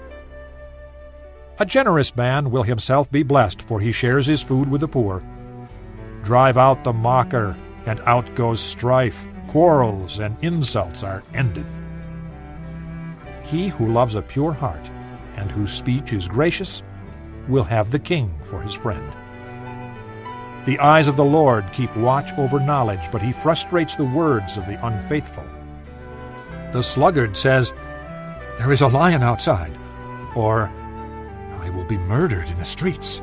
A generous man will himself be blessed, for he shares his food with the poor. Drive out the mocker, and out goes strife. Quarrels and insults are ended. He who loves a pure heart, and whose speech is gracious, will have the king for his friend. The eyes of the Lord keep watch over knowledge, but he frustrates the words of the unfaithful. The sluggard says, "There is a lion outside," or "I will be murdered in the streets."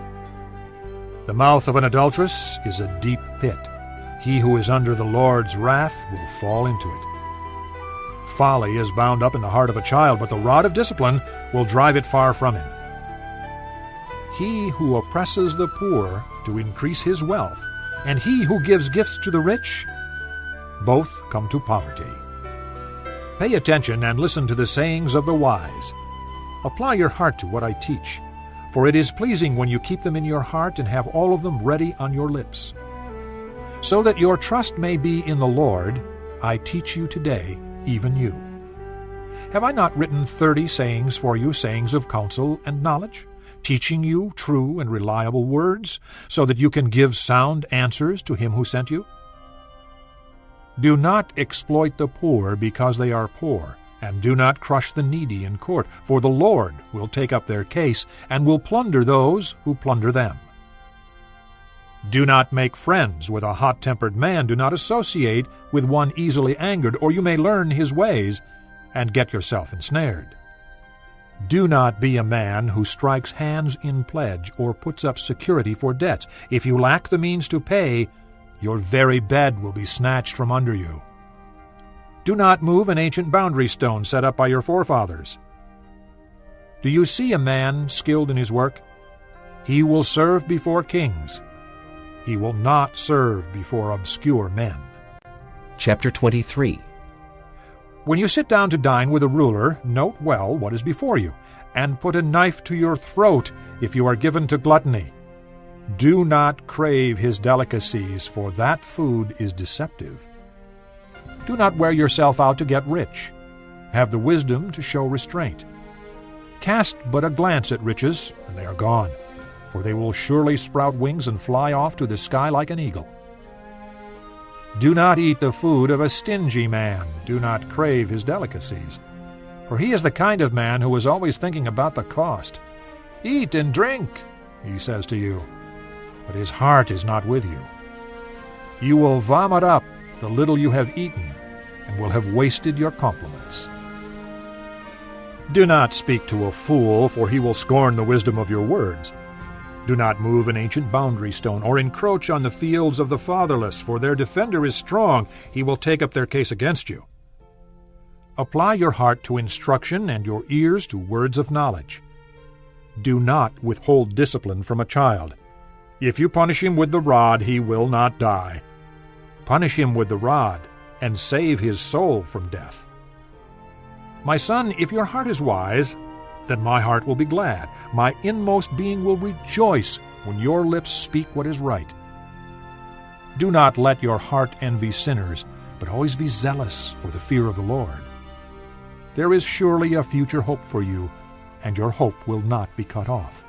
The mouth of an adulteress is a deep pit. He who is under the Lord's wrath will fall into it. Folly is bound up in the heart of a child, but the rod of discipline will drive it far from him. He who oppresses the poor to increase his wealth, and he who gives gifts to the rich, both come to poverty. Pay attention and listen to the sayings of the wise. Apply your heart to what I teach, for it is pleasing when you keep them in your heart and have all of them ready on your lips. So that your trust may be in the Lord, I teach you today, even you. Have I not written 30 sayings for you, sayings of counsel and knowledge, teaching you true and reliable words, so that you can give sound answers to him who sent you? Do not exploit the poor because they are poor, and do not crush the needy in court, for the Lord will take up their case and will plunder those who plunder them. Do not make friends with a hot-tempered man. Do not associate with one easily angered, or you may learn his ways and get yourself ensnared. Do not be a man who strikes hands in pledge or puts up security for debts. If you lack the means to pay, your very bed will be snatched from under you. Do not move an ancient boundary stone set up by your forefathers. Do you see a man skilled in his work? He will serve before kings. He will not serve before obscure men. Chapter 23. When you sit down to dine with a ruler, note well what is before you, and put a knife to your throat if you are given to gluttony. Do not crave his delicacies, for that food is deceptive. Do not wear yourself out to get rich. Have the wisdom to show restraint. Cast but a glance at riches, and they are gone, for they will surely sprout wings and fly off to the sky like an eagle. Do not eat the food of a stingy man. Do not crave his delicacies, for he is the kind of man who is always thinking about the cost. Eat and drink, he says to you, but his heart is not with you. You will vomit up the little you have eaten, and will have wasted your compliments. Do not speak to a fool, for he will scorn the wisdom of your words. Do not move an ancient boundary stone, or encroach on the fields of the fatherless, for their defender is strong. He will take up their case against you. Apply your heart to instruction and your ears to words of knowledge. Do not withhold discipline from a child. If you punish him with the rod, he will not die. Punish him with the rod, and save his soul from death. My son, if your heart is wise, then my heart will be glad. My inmost being will rejoice when your lips speak what is right. Do not let your heart envy sinners, but always be zealous for the fear of the Lord. There is surely a future hope for you, and your hope will not be cut off.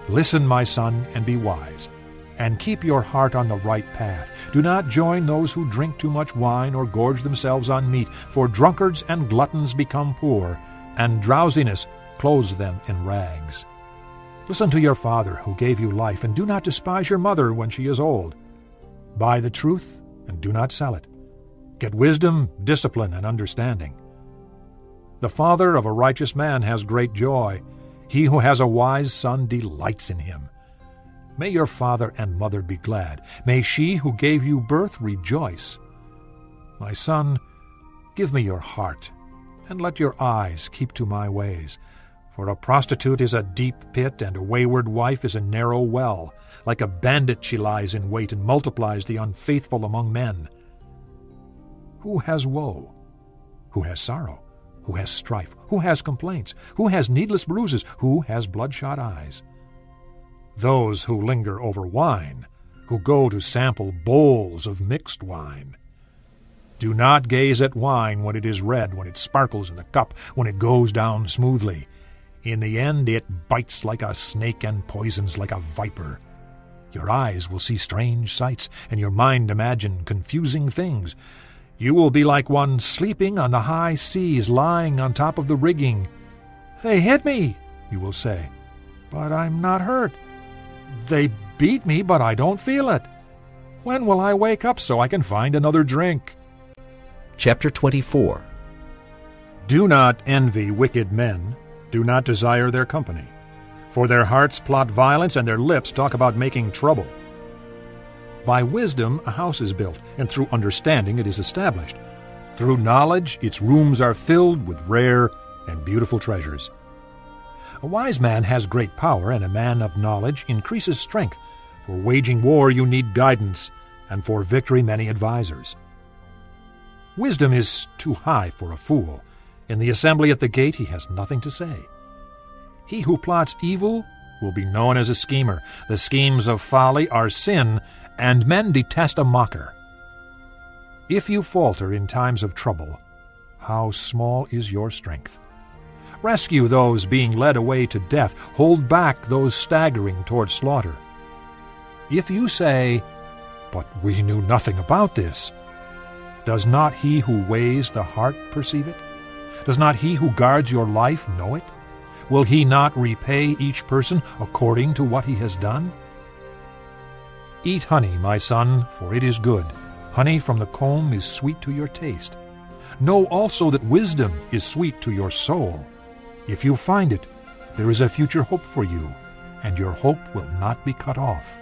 Listen, my son, and be wise, and keep your heart on the right path. Do not join those who drink too much wine or gorge themselves on meat, for drunkards and gluttons become poor, and drowsiness clothes them in rags. Listen to your father who gave you life, and do not despise your mother when she is old. Buy the truth and do not sell it. Get wisdom, discipline, and understanding. The father of a righteous man has great joy. He who has a wise son delights in him. May your father and mother be glad. May she who gave you birth rejoice. My son, give me your heart, and let your eyes keep to my ways. For a prostitute is a deep pit, and a wayward wife is a narrow well. Like a bandit she lies in wait and multiplies the unfaithful among men. Who has woe? Who has sorrow? Who has strife? Who has complaints? Who has needless bruises? Who has bloodshot eyes? Those who linger over wine, who go to sample bowls of mixed wine. Do not gaze at wine when it is red, when it sparkles in the cup, when it goes down smoothly. In the end it bites like a snake and poisons like a viper. Your eyes will see strange sights, and your mind imagine confusing things. You will be like one sleeping on the high seas, lying on top of the rigging. They hit me, you will say, but I'm not hurt. They beat me, but I don't feel it. When will I wake up so I can find another drink? Chapter 24. Do not envy wicked men. Do not desire their company. For their hearts plot violence, and their lips talk about making trouble. By wisdom a house is built, and through understanding it is established. Through knowledge its rooms are filled with rare and beautiful treasures. A wise man has great power, and a man of knowledge increases strength. For waging war you need guidance, and for victory many advisers. Wisdom is too high for a fool. In the assembly at the gate he has nothing to say. He who plots evil will be known as a schemer. The schemes of folly are sin, and men detest a mocker. If you falter in times of trouble, how small is your strength? Rescue those being led away to death. Hold back those staggering toward slaughter. If you say, "But we knew nothing about this," does not he who weighs the heart perceive it? Does not he who guards your life know it? Will he not repay each person according to what he has done? Eat honey, my son, for it is good. Honey from the comb is sweet to your taste. Know also that wisdom is sweet to your soul. If you find it, there is a future hope for you, and your hope will not be cut off.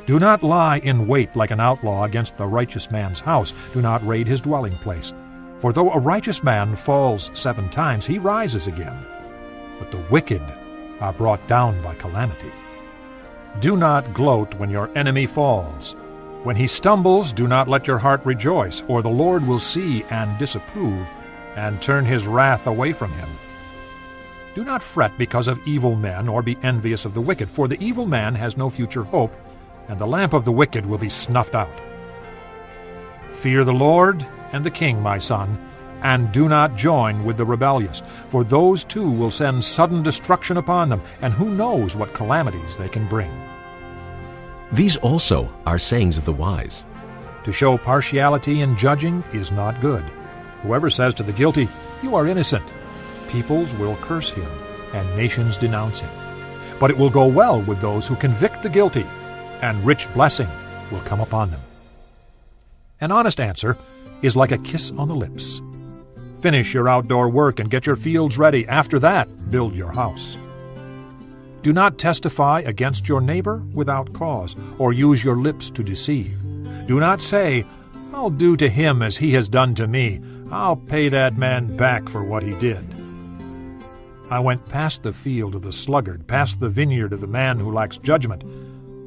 Do not lie in wait like an outlaw against a righteous man's house. Do not raid his dwelling place. For though a righteous man falls 7 times, he rises again. But the wicked are brought down by calamity. Do not gloat when your enemy falls. When he stumbles, do not let your heart rejoice, or the Lord will see and disapprove, and turn his wrath away from him. Do not fret because of evil men, or be envious of the wicked, for the evil man has no future hope, and the lamp of the wicked will be snuffed out. Fear the Lord and the king, my son, and do not join with the rebellious, for those too will send sudden destruction upon them, and who knows what calamities they can bring. These also are sayings of the wise. To show partiality in judging is not good. Whoever says to the guilty, "You are innocent," peoples will curse him, and nations denounce him. But it will go well with those who convict the guilty, and rich blessing will come upon them. An honest answer is like a kiss on the lips. Finish your outdoor work and get your fields ready. After that, build your house. Do not testify against your neighbor without cause, or use your lips to deceive. Do not say, "I'll do to him as he has done to me. I'll pay that man back for what he did." I went past the field of the sluggard, past the vineyard of the man who lacks judgment.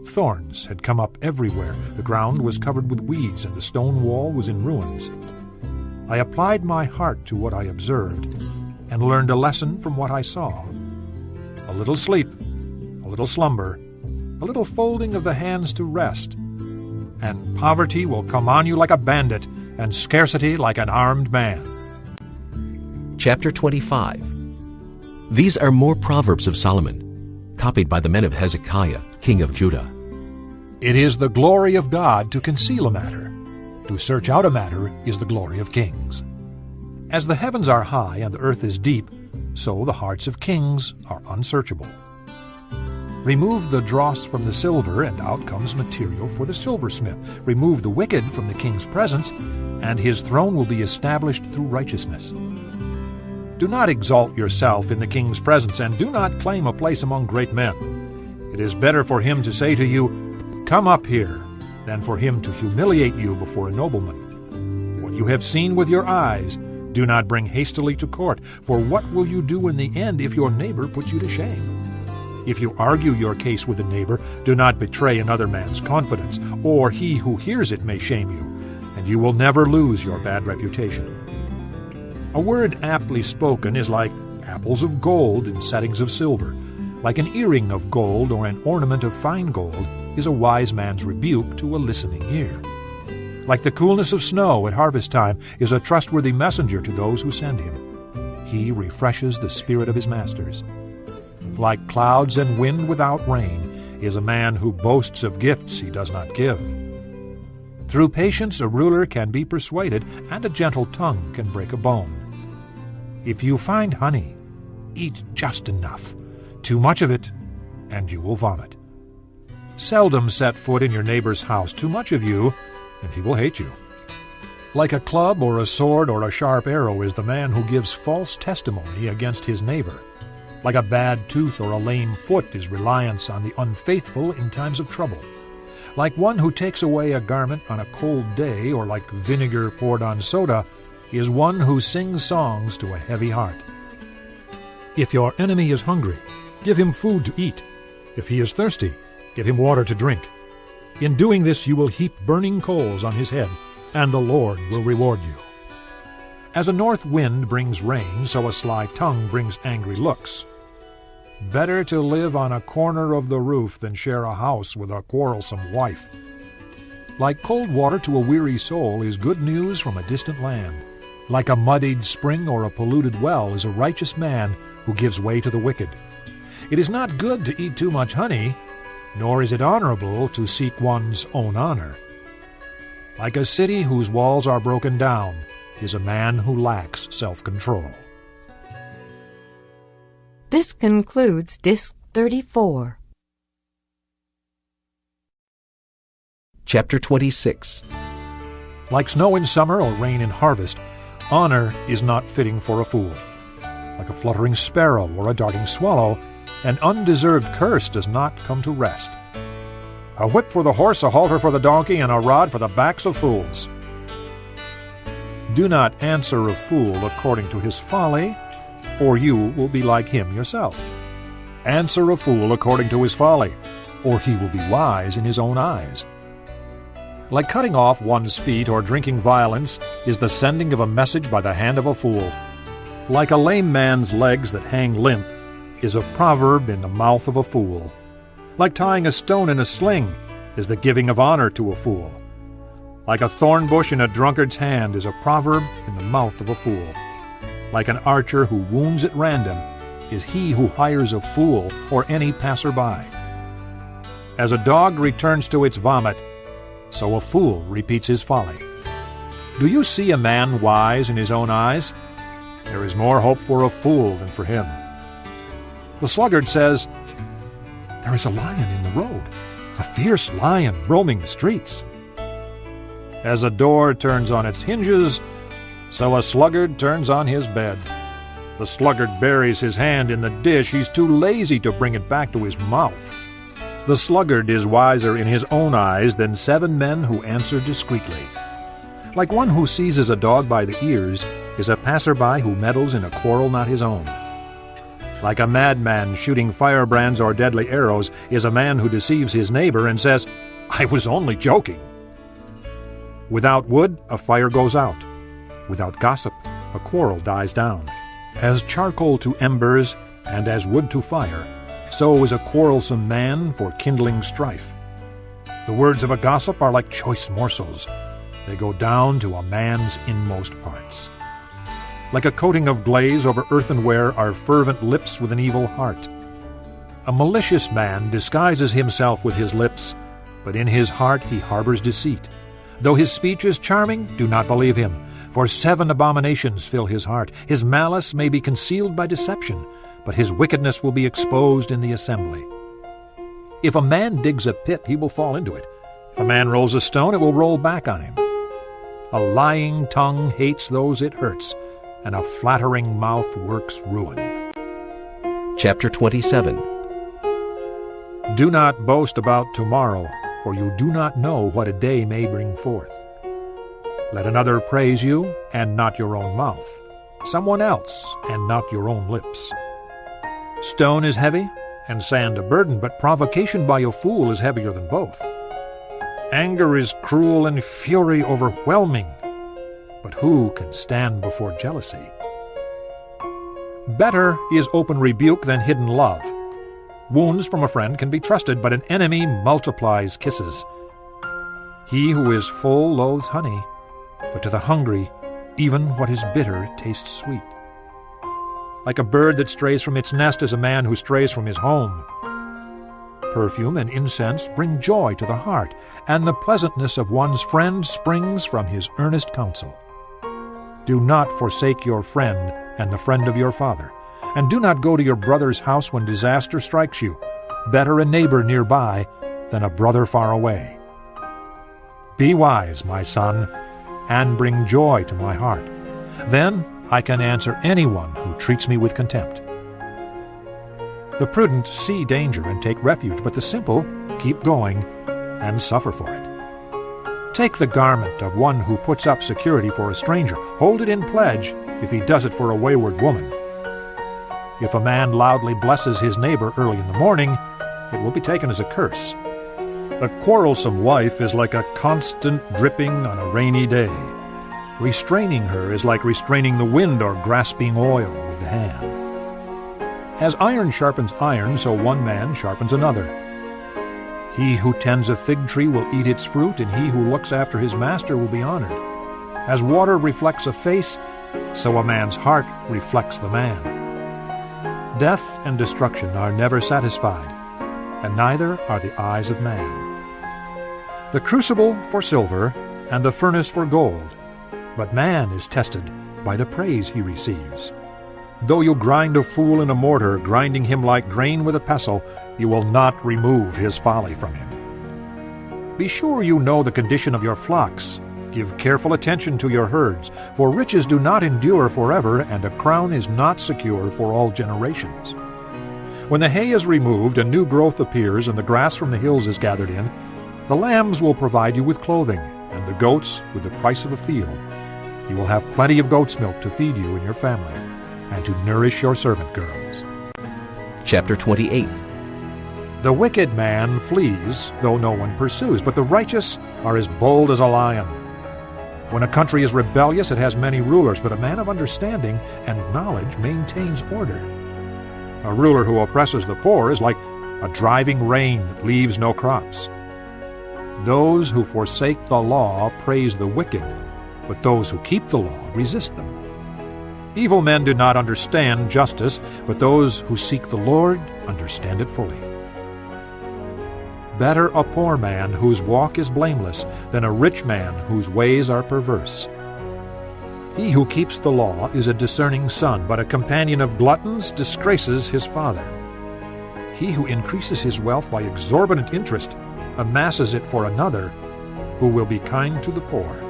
Thorns had come up everywhere. The ground was covered with weeds, and the stone wall was in ruins. I applied my heart to what I observed, and learned a lesson from what I saw. A little sleep, a little slumber, a little folding of the hands to rest, and poverty will come on you like a bandit, and scarcity like an armed man. Chapter 25. These are more Proverbs of Solomon, copied by the men of Hezekiah, king of Judah. It is the glory of God to conceal a matter. To search out a matter is the glory of kings. As the heavens are high and the earth is deep, so the hearts of kings are unsearchable. Remove the dross from the silver, and out comes material for the silversmith. Remove the wicked from the king's presence, and his throne will be established through righteousness. Do not exalt yourself in the king's presence, and do not claim a place among great men. It is better for him to say to you, "Come up here," than for him to humiliate you before a nobleman. What you have seen with your eyes, do not bring hastily to court, for what will you do in the end if your neighbor puts you to shame? If you argue your case with a neighbor, do not betray another man's confidence, or he who hears it may shame you, and you will never lose your bad reputation. A word aptly spoken is like apples of gold in settings of silver. Like an earring of gold or an ornament of fine gold is a wise man's rebuke to a listening ear. Like the coolness of snow at harvest time is a trustworthy messenger to those who send him. He refreshes the spirit of his masters. Like clouds and wind without rain is a man who boasts of gifts he does not give. Through patience a ruler can be persuaded, and a gentle tongue can break a bone. If you find honey, eat just enough. Too much of it, and you will vomit. Seldom set foot in your neighbor's house. Too much of you, and he will hate you. Like a club or a sword or a sharp arrow is the man who gives false testimony against his neighbor. Like a bad tooth or a lame foot is reliance on the unfaithful in times of trouble. Like one who takes away a garment on a cold day, or like vinegar poured on soda, is one who sings songs to a heavy heart. If your enemy is hungry, give him food to eat. If he is thirsty, give him water to drink. In doing this you will heap burning coals on his head, and the Lord will reward you. As a north wind brings rain, so a sly tongue brings angry looks. Better to live on a corner of the roof than share a house with a quarrelsome wife. Like cold water to a weary soul is good news from a distant land. Like a muddied spring or a polluted well is a righteous man who gives way to the wicked. It is not good to eat too much honey, nor is it honorable to seek one's own honor. Like a city whose walls are broken down is a man who lacks self-control. This concludes Disc 34. Chapter 26. Like snow in summer or rain in harvest, honor is not fitting for a fool. Like a fluttering sparrow or a darting swallow, an undeserved curse does not come to rest. A whip for the horse, a halter for the donkey, and a rod for the backs of fools. Do not answer a fool according to his folly, or you will be like him yourself. Answer a fool according to his folly, or he will be wise in his own eyes. Like cutting off one's feet or drinking violence is the sending of a message by the hand of a fool. Like a lame man's legs that hang limp is a proverb in the mouth of a fool. Like tying a stone in a sling is the giving of honor to a fool. Like a thorn bush in a drunkard's hand is a proverb in the mouth of a fool. Like an archer who wounds at random is he who hires a fool or any passerby. As a dog returns to its vomit, so a fool repeats his folly. Do you see a man wise in his own eyes? There is more hope for a fool than for him. The sluggard says, "There is a lion in the road, a fierce lion roaming the streets." As a door turns on its hinges, so a sluggard turns on his bed. The sluggard buries his hand in the dish. He's too lazy to bring it back to his mouth. The sluggard is wiser in his own eyes than 7 men who answer discreetly. Like one who seizes a dog by the ears is a passerby who meddles in a quarrel not his own. Like a madman shooting firebrands or deadly arrows is a man who deceives his neighbor and says, "I was only joking." Without wood, a fire goes out. Without gossip, a quarrel dies down. As charcoal to embers and as wood to fire, so is a quarrelsome man for kindling strife. The words of a gossip are like choice morsels. They go down to a man's inmost parts. Like a coating of glaze over earthenware are fervent lips with an evil heart. A malicious man disguises himself with his lips, but in his heart he harbors deceit. Though his speech is charming, do not believe him, for 7 abominations fill his heart. His malice may be concealed by deception, but his wickedness will be exposed in the assembly. If a man digs a pit, he will fall into it. If a man rolls a stone, it will roll back on him. A lying tongue hates those it hurts, and a flattering mouth works ruin. Chapter 27. Do not boast about tomorrow, for you do not know what a day may bring forth. Let another praise you, and not your own mouth, someone else, and not your own lips. Stone is heavy, and sand a burden, but provocation by a fool is heavier than both. Anger is cruel and fury overwhelming, but who can stand before jealousy? Better is open rebuke than hidden love. Wounds from a friend can be trusted, but an enemy multiplies kisses. He who is full loathes honey, but to the hungry, even what is bitter tastes sweet. Like a bird that strays from its nest is a man who strays from his home. Perfume and incense bring joy to the heart, and the pleasantness of one's friend springs from his earnest counsel. Do not forsake your friend and the friend of your father, and do not go to your brother's house when disaster strikes you. Better a neighbor nearby than a brother far away. Be wise, my son, and bring joy to my heart. Then I can answer anyone who treats me with contempt. The prudent see danger and take refuge, but the simple keep going and suffer for it. Take the garment of one who puts up security for a stranger. Hold it in pledge if he does it for a wayward woman. If a man loudly blesses his neighbor early in the morning, it will be taken as a curse. A quarrelsome wife is like a constant dripping on a rainy day. Restraining her is like restraining the wind or grasping oil with the hand. As iron sharpens iron, so one man sharpens another. He who tends a fig tree will eat its fruit, and he who looks after his master will be honored. As water reflects a face, so a man's heart reflects the man. Death and destruction are never satisfied, and neither are the eyes of man. The crucible for silver, and the furnace for gold, but man is tested by the praise he receives. Though you grind a fool in a mortar, grinding him like grain with a pestle, you will not remove his folly from him. Be sure you know the condition of your flocks. Give careful attention to your herds, for riches do not endure forever, and a crown is not secure for all generations. When the hay is removed and new growth appears, and the grass from the hills is gathered in, the lambs will provide you with clothing, and the goats with the price of a field. You will have plenty of goat's milk to feed you and your family, and to nourish your servant girls. Chapter 28. The wicked man flees, though no one pursues, but the righteous are as bold as a lion. When a country is rebellious, it has many rulers, but a man of understanding and knowledge maintains order. A ruler who oppresses the poor is like a driving rain that leaves no crops. Those who forsake the law praise the wicked, but those who keep the law resist them. Evil men do not understand justice, but those who seek the Lord understand it fully. Better a poor man whose walk is blameless than a rich man whose ways are perverse. He who keeps the law is a discerning son, but a companion of gluttons disgraces his father. He who increases his wealth by exorbitant interest amasses it for another who will be kind to the poor.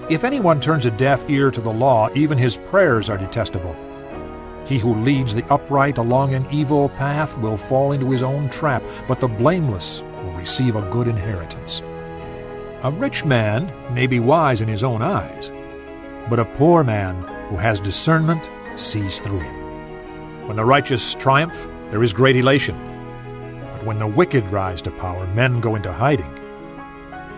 If anyone turns a deaf ear to the law, even his prayers are detestable. He who leads the upright along an evil path will fall into his own trap, but the blameless will receive a good inheritance. A rich man may be wise in his own eyes, but a poor man who has discernment sees through him. When the righteous triumph, there is great elation, but when the wicked rise to power, men go into hiding.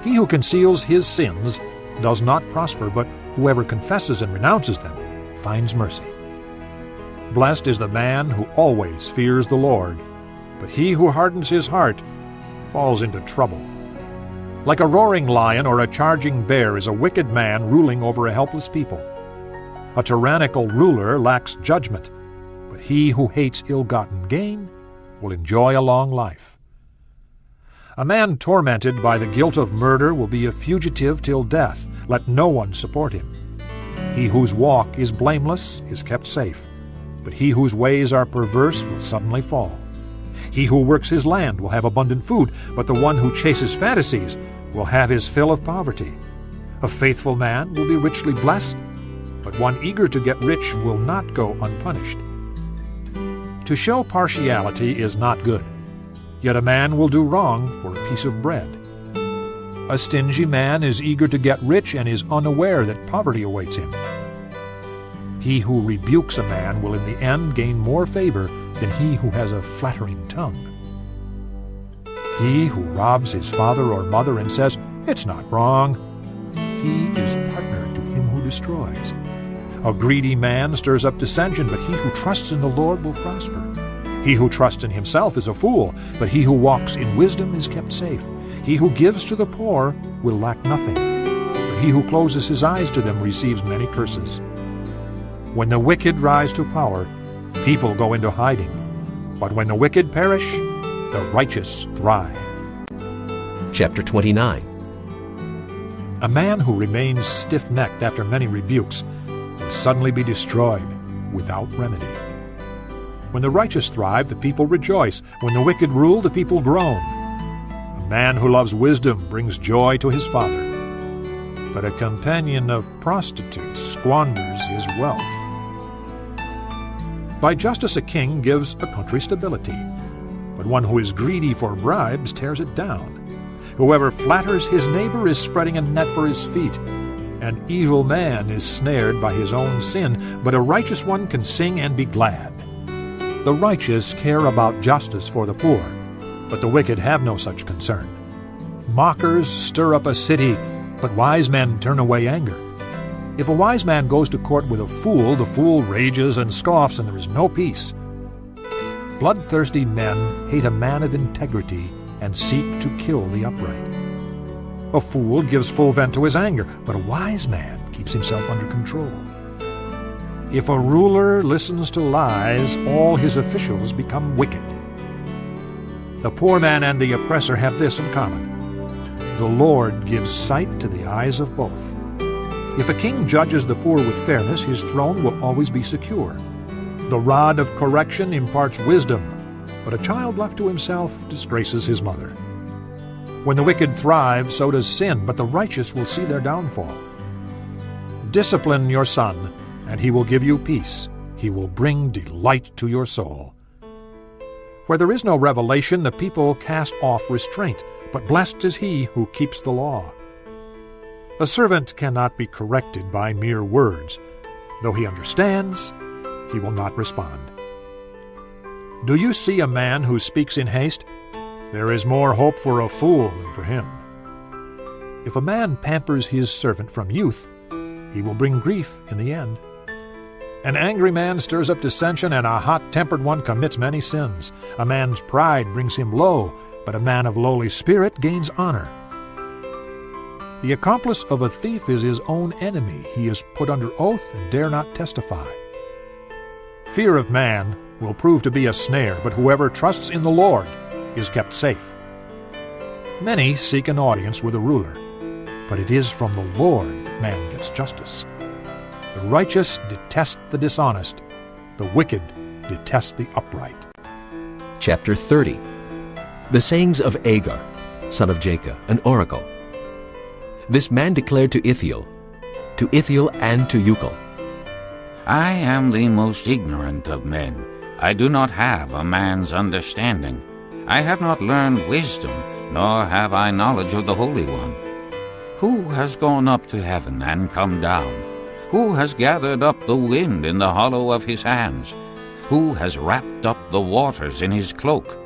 He who conceals his sins does not prosper, but whoever confesses and renounces them finds mercy. Blessed is the man who always fears the Lord, but he who hardens his heart falls into trouble. Like a roaring lion or a charging bear is a wicked man ruling over a helpless people. A tyrannical ruler lacks judgment, but he who hates ill-gotten gain will enjoy a long life. A man tormented by the guilt of murder will be a fugitive till death. Let no one support him. He whose walk is blameless is kept safe, but he whose ways are perverse will suddenly fall. He who works his land will have abundant food, but the one who chases fantasies will have his fill of poverty. A faithful man will be richly blessed, but one eager to get rich will not go unpunished. To show partiality is not good, yet a man will do wrong for a piece of bread. A stingy man is eager to get rich and is unaware that poverty awaits him. He who rebukes a man will in the end gain more favor than he who has a flattering tongue. He who robs his father or mother and says, "It's not wrong," he is partner to him who destroys. A greedy man stirs up dissension, but he who trusts in the Lord will prosper. He who trusts in himself is a fool, but he who walks in wisdom is kept safe. He who gives to the poor will lack nothing, but he who closes his eyes to them receives many curses. When the wicked rise to power, people go into hiding, but when the wicked perish, the righteous thrive. Chapter 29. A man who remains stiff-necked after many rebukes will suddenly be destroyed without remedy. When the righteous thrive, the people rejoice. When the wicked rule, the people groan. A man who loves wisdom brings joy to his father, but a companion of prostitutes squanders his wealth. By justice a king gives a country stability, but one who is greedy for bribes tears it down. Whoever flatters his neighbor is spreading a net for his feet. An evil man is snared by his own sin, but a righteous one can sing and be glad. The righteous care about justice for the poor, but the wicked have no such concern. Mockers stir up a city, but wise men turn away anger. If a wise man goes to court with a fool, the fool rages and scoffs, and there is no peace. Bloodthirsty men hate a man of integrity and seek to kill the upright. A fool gives full vent to his anger, but a wise man keeps himself under control. If a ruler listens to lies, all his officials become wicked. The poor man and the oppressor have this in common: the Lord gives sight to the eyes of both. If a king judges the poor with fairness, his throne will always be secure. The rod of correction imparts wisdom, but a child left to himself disgraces his mother. When the wicked thrive, so does sin, but the righteous will see their downfall. Discipline your son, and he will give you peace. He will bring delight to your soul. Where there is no revelation, the people cast off restraint, but blessed is he who keeps the law. A servant cannot be corrected by mere words. Though he understands, he will not respond. Do you see a man who speaks in haste? There is more hope for a fool than for him. If a man pampers his servant from youth, he will bring grief in the end. An angry man stirs up dissension, and a hot-tempered one commits many sins. A man's pride brings him low, but a man of lowly spirit gains honor. The accomplice of a thief is his own enemy. He is put under oath and dare not testify. Fear of man will prove to be a snare, but whoever trusts in the Lord is kept safe. Many seek an audience with a ruler, but it is from the Lord that man gets justice. The righteous detest the dishonest, the wicked detest the upright. Chapter 30. The sayings of Agar, son of Jacob, an oracle. This man declared to Ithiel and to Ucal, I am the most ignorant of men. I do not have a man's understanding. I have not learned wisdom, nor have I knowledge of the Holy One. Who has gone up to heaven and come down? Who has gathered up the wind in the hollow of his hands? Who has wrapped up the waters in his cloak?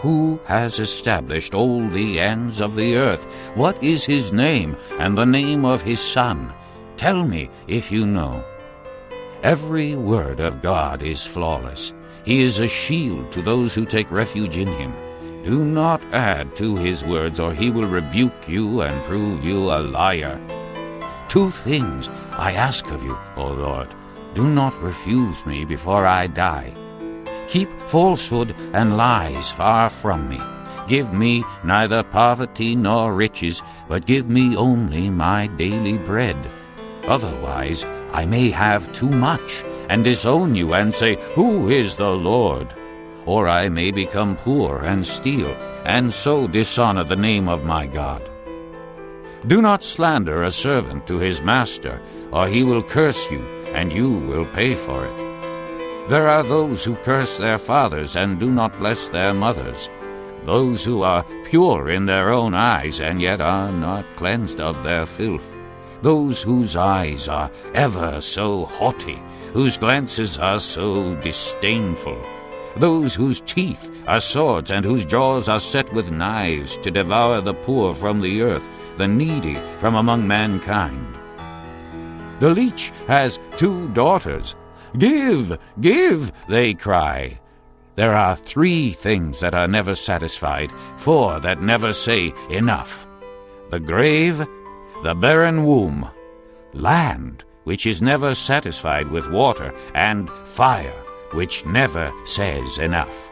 Who has established all the ends of the earth? What is his name and the name of his son? Tell me if you know. Every word of God is flawless. He is a shield to those who take refuge in him. Do not add to his words, or he will rebuke you and prove you a liar. 2 things I ask of you, O Lord. Do not refuse me before I die. Keep falsehood and lies far from me. Give me neither poverty nor riches, but give me only my daily bread. Otherwise I may have too much and disown you and say, Who is the Lord? or I may become poor and steal, and so dishonor the name of my God. Do not slander a servant to his master, or he will curse you, and you will pay for it. There are those who curse their fathers and do not bless their mothers, those who are pure in their own eyes and yet are not cleansed of their filth, those whose eyes are ever so haughty, whose glances are so disdainful, those whose teeth are swords and whose jaws are set with knives to devour the poor from the earth, the needy from among mankind. The leech has 2 daughters. Give, give, they cry. There are 3 things that are never satisfied, 4 that never say enough: the grave, the barren womb, land, which is never satisfied with water, and fire, which never says enough.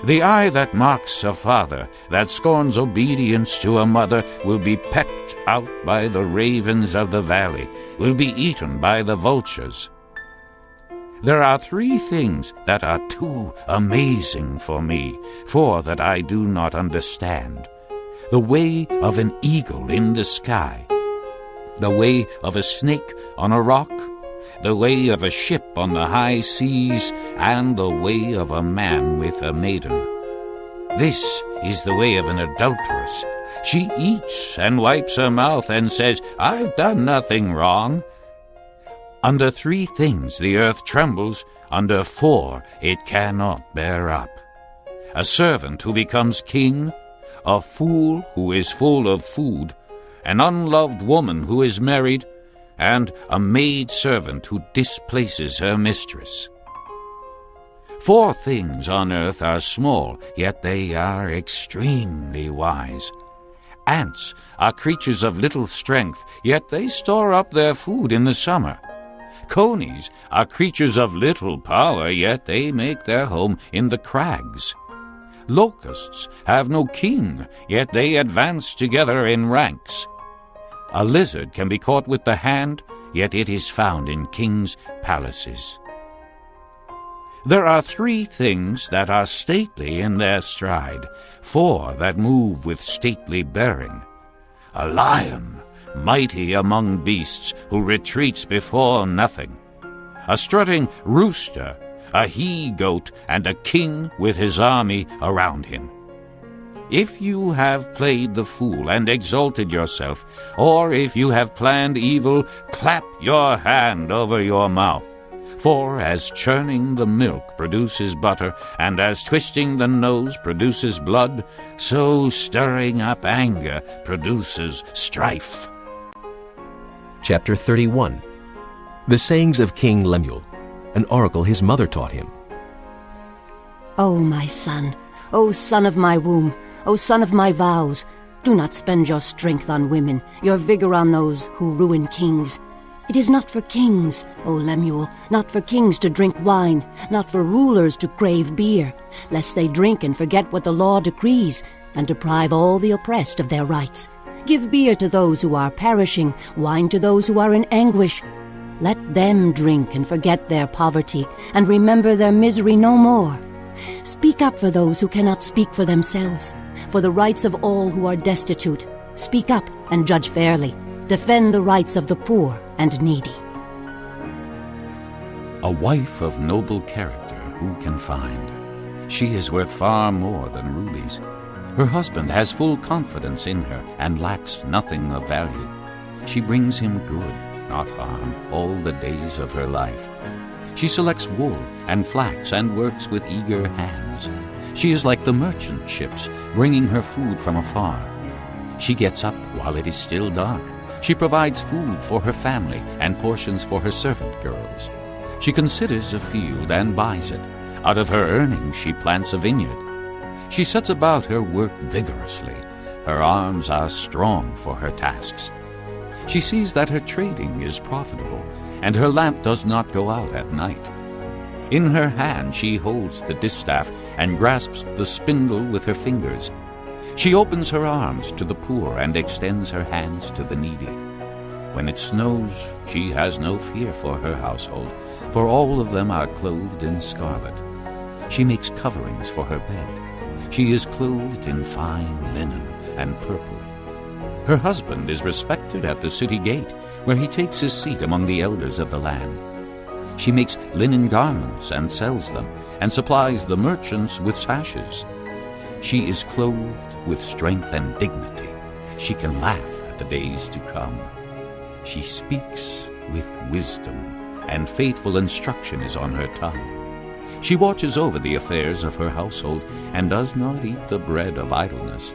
The eye that mocks a father, that scorns obedience to a mother, will be pecked out by the ravens of the valley, will be eaten by the vultures. There are 3 things that are too amazing for me, 4 that I do not understand: the way of an eagle in the sky, the way of a snake on a rock, the way of a ship on the high seas, and the way of a man with a maiden. This is the way of an adulteress. She eats and wipes her mouth and says, "I've done nothing wrong." Under 3 things the earth trembles, under 4 it cannot bear up: a servant who becomes king, a fool who is full of food, an unloved woman who is married, and a maid-servant who displaces her mistress. 4 things on earth are small, yet they are extremely wise. Ants are creatures of little strength, yet they store up their food in the summer. Conies are creatures of little power, yet they make their home in the crags. Locusts have no king, yet they advance together in ranks. A lizard can be caught with the hand, yet it is found in kings' palaces. There are 3 things that are stately in their stride, 4 that move with stately bearing: a lion, mighty among beasts, who retreats before nothing; a strutting rooster, a he-goat, and a king with his army around him. If you have played the fool and exalted yourself, or if you have planned evil, clap your hand over your mouth. For as churning the milk produces butter, and as twisting the nose produces blood, so stirring up anger produces strife. Chapter 31. The sayings of King Lemuel, an oracle his mother taught him. O my son, O son of my womb, O son of my vows, do not spend your strength on women, your vigor on those who ruin kings. It is not for kings, O Lemuel, not for kings to drink wine, not for rulers to crave beer, lest they drink and forget what the law decrees, and deprive all the oppressed of their rights. Give beer to those who are perishing, wine to those who are in anguish. Let them drink and forget their poverty, and remember their misery no more. Speak up for those who cannot speak for themselves, for the rights of all who are destitute. Speak up and judge fairly. Defend the rights of the poor and needy. A wife of noble character who can find? She is worth far more than rubies. Her husband has full confidence in her and lacks nothing of value. She brings him good, not harm, all the days of her life. She selects wool and flax and works with eager hands. She is like the merchant ships, bringing her food from afar. She gets up while it is still dark. She provides food for her family and portions for her servant girls. She considers a field and buys it. Out of her earnings she plants a vineyard. She sets about her work vigorously. Her arms are strong for her tasks. She sees that her trading is profitable, and her lamp does not go out at night. In her hand she holds the distaff and grasps the spindle with her fingers. She opens her arms to the poor and extends her hands to the needy. When it snows, she has no fear for her household, for all of them are clothed in scarlet. She makes coverings for her bed. She is clothed in fine linen and purple. Her husband is respected at the city gate, where he takes his seat among the elders of the land. She makes linen garments and sells them, and supplies the merchants with sashes. She is clothed with strength and dignity. She can laugh at the days to come. She speaks with wisdom, and faithful instruction is on her tongue. She watches over the affairs of her household, and does not eat the bread of idleness.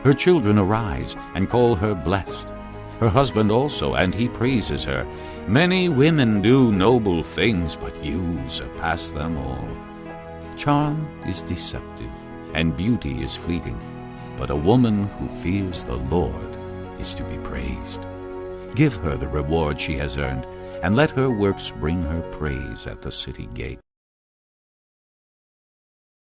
Her children arise and call her blessed. Her husband also, and he praises her. Many women do noble things, but you surpass them all. Charm is deceptive, and beauty is fleeting, but a woman who fears the Lord is to be praised. Give her the reward she has earned, and let her works bring her praise at the city gate.